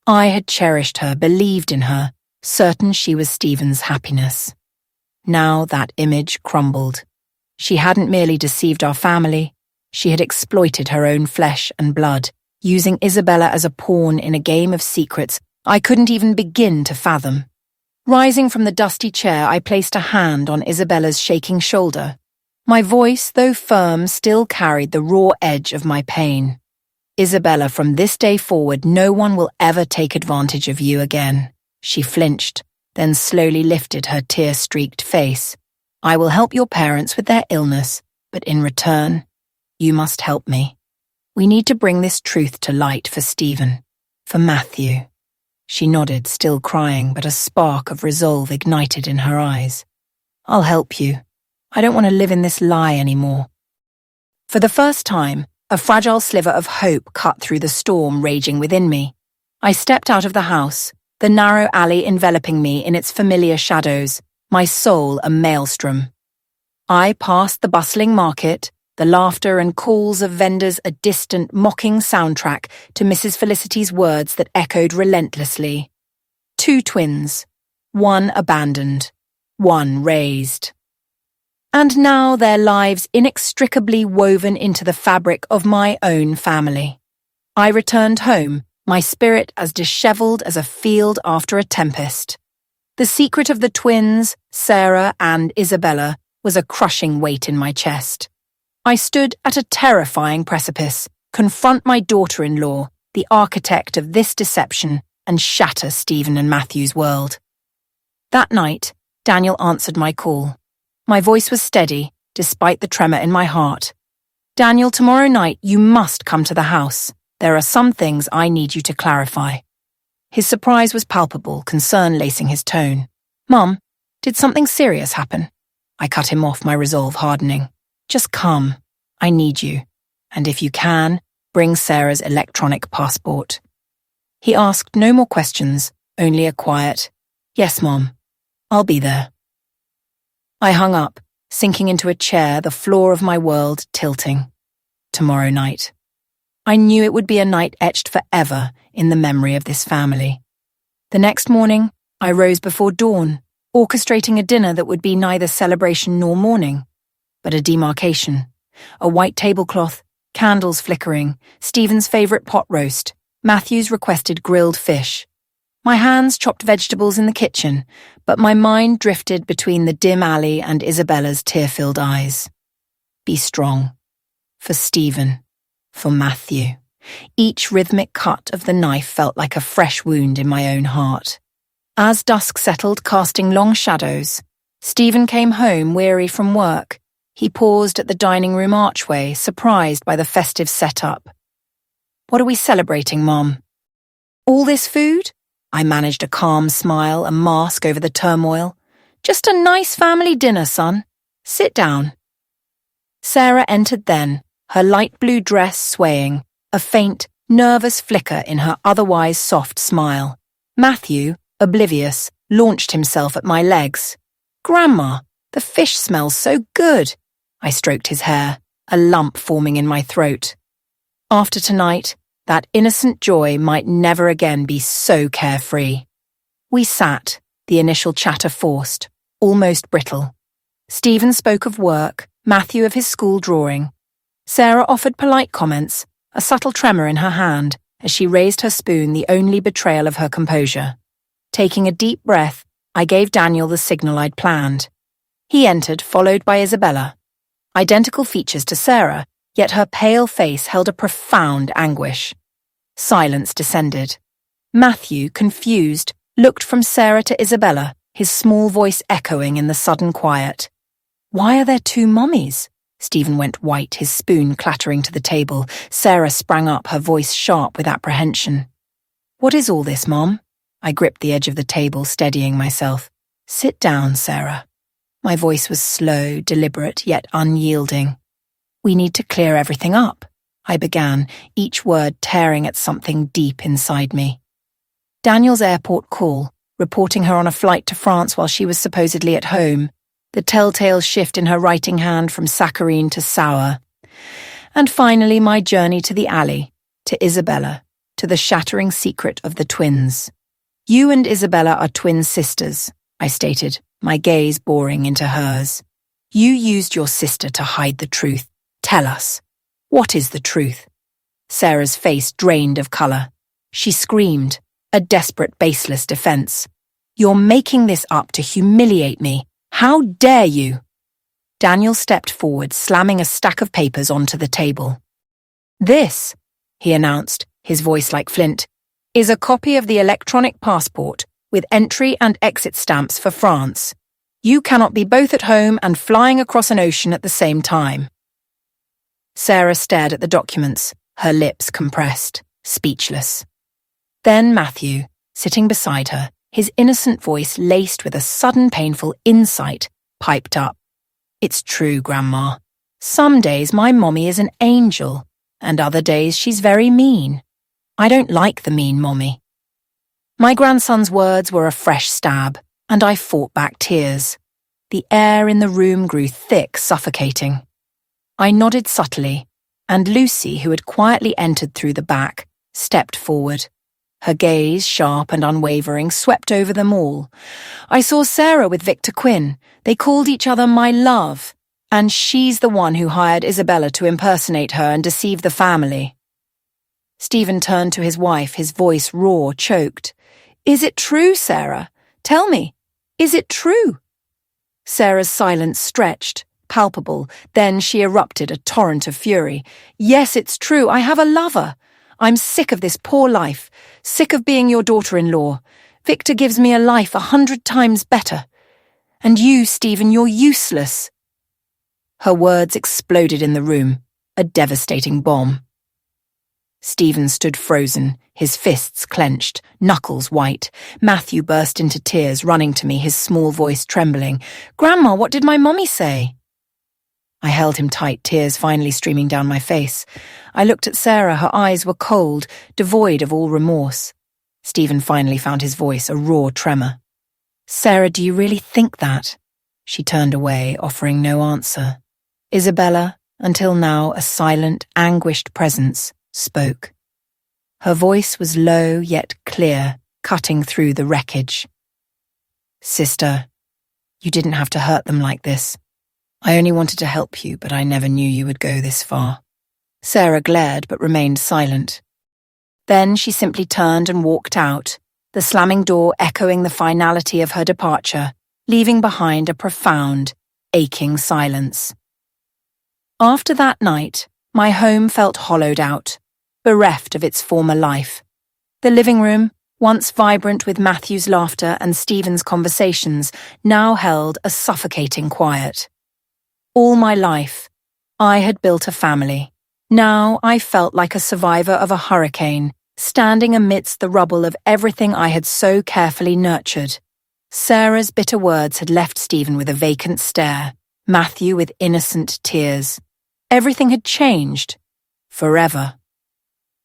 S1: I had cherished her, believed in her, certain she was Stephen's happiness. Now that image crumbled. She hadn't merely deceived our family, she had exploited her own flesh and blood, using Isabella as a pawn in a game of secrets I couldn't even begin to fathom. Rising from the dusty chair, I placed a hand on Isabella's shaking shoulder. My voice, though firm, still carried the raw edge of my pain. Isabella, from this day forward, no one will ever take advantage of you again. She flinched, then slowly lifted her tear-streaked face. I will help your parents with their illness, but in return, you must help me. We need to bring this truth to light for Stephen, for Matthew. She nodded, still crying, but a spark of resolve ignited in her eyes. I'll help you. I don't want to live in this lie anymore. For the first time, a fragile sliver of hope cut through the storm raging within me. I stepped out of the house, the narrow alley enveloping me in its familiar shadows, my soul a maelstrom. I passed the bustling market, the laughter and calls of vendors a distant, mocking soundtrack to Mrs. Felicity's words that echoed relentlessly. 2 twins, 1 abandoned, 1 raised. And now their lives inextricably woven into the fabric of my own family. I returned home, my spirit as dishevelled as a field after a tempest. The secret of the twins, Sarah and Isabella, was a crushing weight in my chest. I stood at a terrifying precipice, confront my daughter-in-law, the architect of this deception, and shatter Stephen and Matthew's world. That night, Daniel answered my call. My voice was steady, despite the tremor in my heart. Daniel, tomorrow night you must come to the house. There are some things I need you to clarify. His surprise was palpable, concern lacing his tone. Mum, did something serious happen? I cut him off, my resolve hardening. Just come. I need you. And if you can, bring Sarah's electronic passport. He asked no more questions, only a quiet, "Yes, Mom. I'll be there." I hung up, sinking into a chair, the floor of my world tilting. Tomorrow night. I knew it would be a night etched forever in the memory of this family. The next morning, I rose before dawn, orchestrating a dinner that would be neither celebration nor mourning, but a demarcation. A white tablecloth, candles flickering, Stephen's favourite pot roast, Matthew's requested grilled fish. My hands chopped vegetables in the kitchen, but my mind drifted between the dim alley and Isabella's tear-filled eyes. Be strong. For Stephen. For Matthew. Each rhythmic cut of the knife felt like a fresh wound in my own heart. As dusk settled, casting long shadows, Stephen came home weary from work, He paused at the dining room archway, surprised by the festive setup. "What are we celebrating, Mom?" "All this food?" I managed a calm smile, a mask over the turmoil. "Just a nice family dinner, son. Sit down." Sarah entered then, her light blue dress swaying, a faint, nervous flicker in her otherwise soft smile. Matthew, oblivious, launched himself at my legs. "Grandma, the fish smells so good." I stroked his hair, a lump forming in my throat. After tonight, that innocent joy might never again be so carefree. We sat, the initial chatter forced, almost brittle. Stephen spoke of work, Matthew of his school drawing. Sarah offered polite comments, a subtle tremor in her hand, as she raised her spoon, the only betrayal of her composure. Taking a deep breath, I gave Daniel the signal I'd planned. He entered, followed by Isabella. Identical features to Sarah, yet her pale face held a profound anguish. Silence descended. Matthew, confused, looked from Sarah to Isabella, his small voice echoing in the sudden quiet. "Why are there two mummies?" Stephen went white, his spoon clattering to the table. Sarah sprang up, her voice sharp with apprehension. "What is all this, Mom?" I gripped the edge of the table, steadying myself. "Sit down, Sarah." My voice was slow, deliberate, yet unyielding. "We need to clear everything up," I began, each word tearing at something deep inside me. Daniel's airport call, reporting her on a flight to France while she was supposedly at home, the telltale shift in her writing hand from saccharine to sour. And finally my journey to the alley, to Isabella, to the shattering secret of the twins. "You and Isabella are twin sisters," I stated, my gaze boring into hers. "You used your sister to hide the truth. Tell us. What is the truth?" Sarah's face drained of colour. She screamed, a desperate, baseless defence. "You're making this up to humiliate me. How dare you?" Daniel stepped forward, slamming a stack of papers onto the table. "This," he announced, his voice like flint, "is a copy of the electronic passport with entry and exit stamps for France. You cannot be both at home and flying across an ocean at the same time." Sarah stared at the documents, her lips compressed, speechless. Then Matthew, sitting beside her, his innocent voice laced with a sudden painful insight, piped up. "It's true, Grandma. Some days my mommy is an angel, and other days she's very mean. I don't like the mean mommy." My grandson's words were a fresh stab, and I fought back tears. The air in the room grew thick, suffocating. I nodded subtly, and Lucy, who had quietly entered through the back, stepped forward. Her gaze, sharp and unwavering, swept over them all. I saw Sarah with Victor Quinn. They called each other my love, and she's the one who hired Isabella to impersonate her and deceive the family. Stephen turned to his wife, his voice raw, choked. "Is it true, Sarah? Tell me, is it true?" Sarah's silence stretched, palpable, then she erupted a torrent of fury. "Yes, it's true. I have a lover. I'm sick of this poor life, sick of being your daughter-in-law. Victor gives me a life 100 times better. And you, Stephen, you're useless." Her words exploded in the room, a devastating bomb. Stephen stood frozen, his fists clenched, knuckles white. Matthew burst into tears, running to me, his small voice trembling. "Grandma, what did my mommy say?" I held him tight, tears finally streaming down my face. I looked at Sarah, her eyes were cold, devoid of all remorse. Stephen finally found his voice, a raw tremor. "Sarah, do you really think that?" She turned away, offering no answer. Isabella, until now a silent, anguished presence, spoke. Her voice was low yet clear, cutting through the wreckage. "Sister, you didn't have to hurt them like this. I only wanted to help you, but I never knew you would go this far." Sarah glared but remained silent. Then she simply turned and walked out, the slamming door echoing the finality of her departure, leaving behind a profound, aching silence. After that night, my home felt hollowed out, bereft of its former life. The living room, once vibrant with Matthew's laughter and Stephen's conversations, now held a suffocating quiet. All my life, I had built a family. Now I felt like a survivor of a hurricane, standing amidst the rubble of everything I had so carefully nurtured. Sarah's bitter words had left Stephen with a vacant stare, Matthew with innocent tears. Everything had changed. Forever.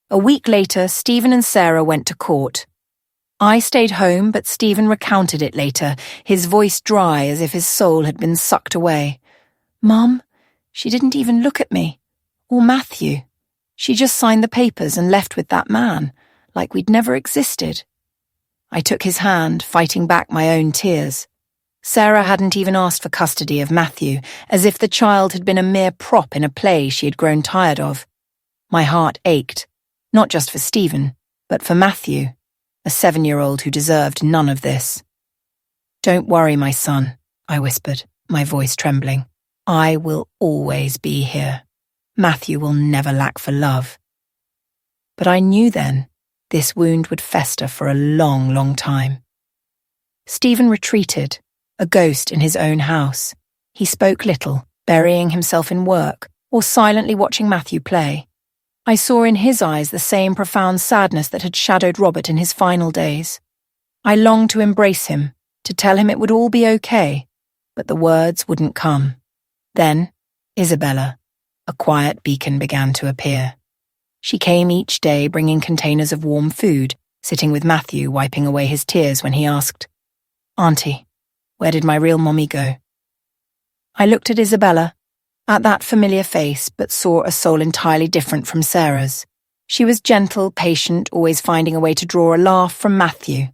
S1: A week later, Stephen and Sarah went to court. I stayed home, but Stephen recounted it later, his voice dry as if his soul had been sucked away. "Mum, she didn't even look at me. Or Matthew. She just signed the papers and left with that man, like we'd never existed." I took his hand, fighting back my own tears. Sarah hadn't even asked for custody of Matthew, as if the child had been a mere prop in a play she had grown tired of. My heart ached, not just for Stephen, but for Matthew, a 7-year-old who deserved none of this. "Don't worry, my son," I whispered, my voice trembling. "I will always be here. Matthew will never lack for love." But I knew then this wound would fester for a long, long time. Stephen retreated, a ghost in his own house. He spoke little, burying himself in work, or silently watching Matthew play. I saw in his eyes the same profound sadness that had shadowed Robert in his final days. I longed to embrace him, to tell him it would all be okay, but the words wouldn't come. Then, Isabella, a quiet beacon, began to appear. She came each day bringing containers of warm food, sitting with Matthew wiping away his tears when he asked, "Auntie, where did my real mommy go?" I looked at Isabella, at that familiar face, but saw a soul entirely different from Sarah's. She was gentle, patient, always finding a way to draw a laugh from Matthew.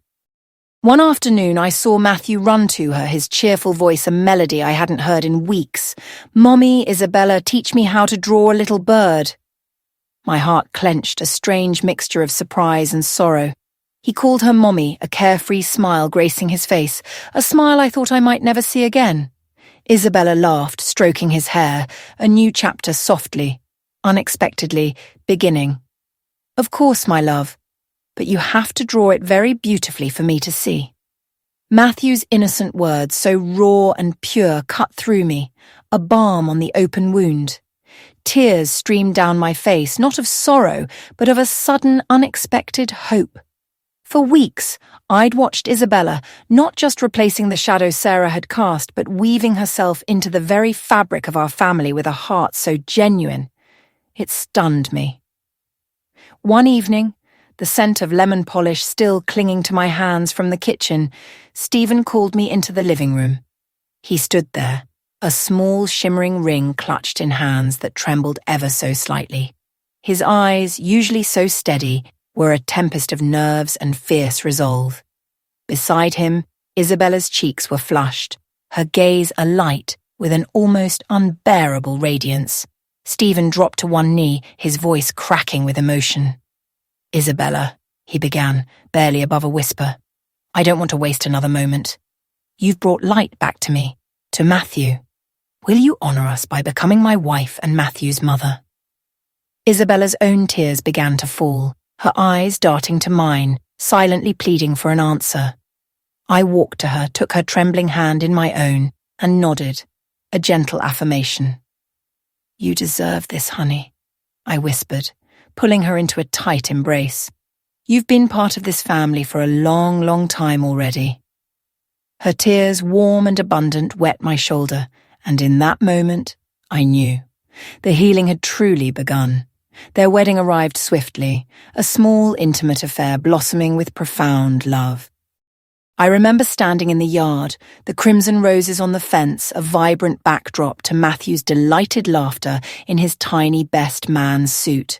S1: One afternoon I saw Matthew run to her, his cheerful voice a melody I hadn't heard in weeks. "Mommy, Isabella, teach me how to draw a little bird." My heart clenched, a strange mixture of surprise and sorrow. He called her Mommy, a carefree smile gracing his face, a smile I thought I might never see again. Isabella laughed, stroking his hair, a new chapter softly, unexpectedly, beginning. "Of course, my love, but you have to draw it very beautifully for me to see." Matthew's innocent words, so raw and pure, cut through me, a balm on the open wound. Tears streamed down my face, not of sorrow, but of a sudden, unexpected hope. For weeks, I'd watched Isabella, not just replacing the shadow Sarah had cast, but weaving herself into the very fabric of our family with a heart so genuine. It stunned me. One evening, the scent of lemon polish still clinging to my hands from the kitchen, Stephen called me into the living room. He stood there, a small shimmering ring clutched in hands that trembled ever so slightly. His eyes, usually so steady, were a tempest of nerves and fierce resolve. Beside him, Isabella's cheeks were flushed, her gaze alight with an almost unbearable radiance. Stephen dropped to one knee, his voice cracking with emotion. "Isabella," he began, barely above a whisper, "I don't want to waste another moment. You've brought light back to me, to Matthew. Will you honour us by becoming my wife and Matthew's mother?" Isabella's own tears began to fall, her eyes darting to mine, silently pleading for an answer. I walked to her, took her trembling hand in my own, and nodded, a gentle affirmation. "You deserve this, honey," I whispered, pulling her into a tight embrace. "You've been part of this family for a long, long time already." Her tears, warm and abundant, wet my shoulder, and in that moment, I knew. The healing had truly begun. Their wedding arrived swiftly, a small, intimate affair blossoming with profound love. I remember standing in the yard, the crimson roses on the fence, a vibrant backdrop to Matthew's delighted laughter in his tiny best man's suit,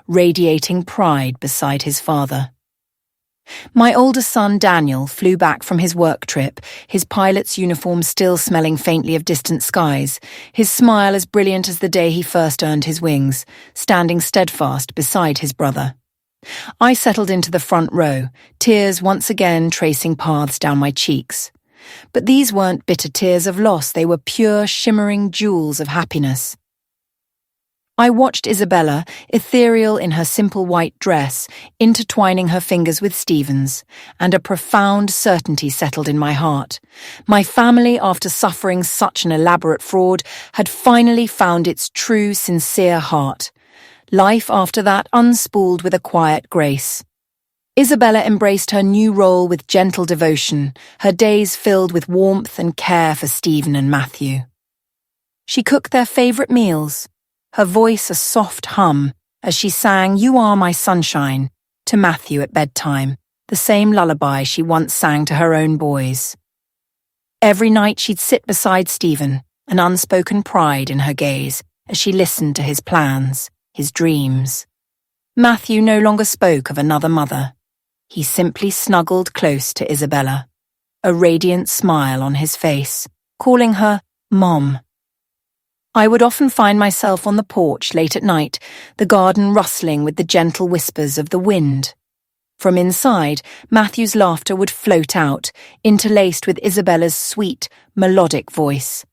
S1: radiating pride beside his father. My older son, Daniel, flew back from his work trip, his pilot's uniform still smelling faintly of distant skies, his smile as brilliant as the day he first earned his wings, standing steadfast beside his brother. I settled into the front row, tears once again tracing paths down my cheeks. But these weren't bitter tears of loss, they were pure, shimmering jewels of happiness. I watched Isabella, ethereal in her simple white dress, intertwining her fingers with Stephen's, and a profound certainty settled in my heart. My family, after suffering such an elaborate fraud, had finally found its true, sincere heart. Life after that unspooled with a quiet grace. Isabella embraced her new role with gentle devotion, her days filled with warmth and care for Stephen and Matthew. She cooked their favourite meals, her voice a soft hum as she sang "You Are My Sunshine" to Matthew at bedtime, the same lullaby she once sang to her own boys. Every night she'd sit beside Stephen, an unspoken pride in her gaze as she listened to his plans, his dreams. Matthew no longer spoke of another mother. He simply snuggled close to Isabella, a radiant smile on his face, calling her Mom. I would often find myself on the porch late at night, the garden rustling with the gentle whispers of the wind. From inside, Matthew's laughter would float out, interlaced with Isabella's sweet, melodic voice.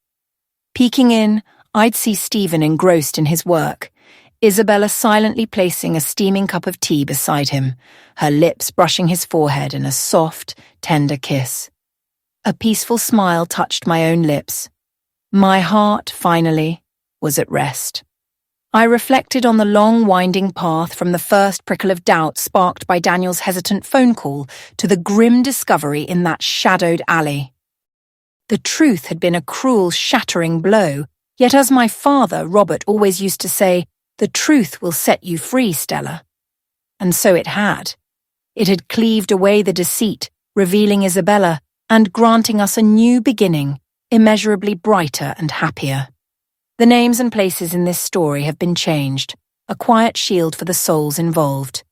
S1: Peeking in, I'd see Stephen engrossed in his work, Isabella silently placing a steaming cup of tea beside him, her lips brushing his forehead in a soft, tender kiss. A peaceful smile touched my own lips. My heart, finally, was at rest. I reflected on the long, winding path from the first prickle of doubt sparked by Daniel's hesitant phone call to the grim discovery in that shadowed alley. The truth had been a cruel, shattering blow, yet as my father, Robert, always used to say, "The truth will set you free, Stella." And so it had. It had cleaved away the deceit, revealing Isabella, and granting us a new beginning, immeasurably brighter and happier. The names and places in this story have been changed, a quiet shield for the souls involved.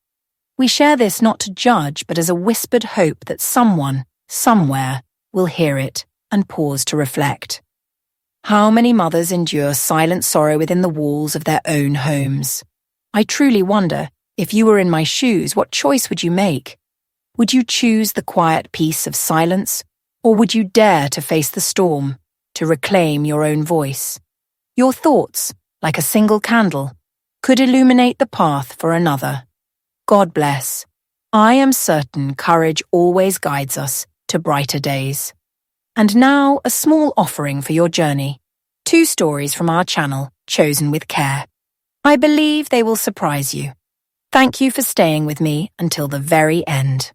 S1: We share this not to judge, but as a whispered hope that someone, somewhere, will hear it and pause to reflect. How many mothers endure silent sorrow within the walls of their own homes? I truly wonder, if you were in my shoes, what choice would you make? Would you choose the quiet peace of silence? Or would you dare to face the storm, to reclaim your own voice? Your thoughts, like a single candle, could illuminate the path for another. God bless. I am certain courage always guides us to brighter days. And now a small offering for your journey. 2 stories from our channel, chosen with care. I believe they will surprise you. Thank you for staying with me until the very end.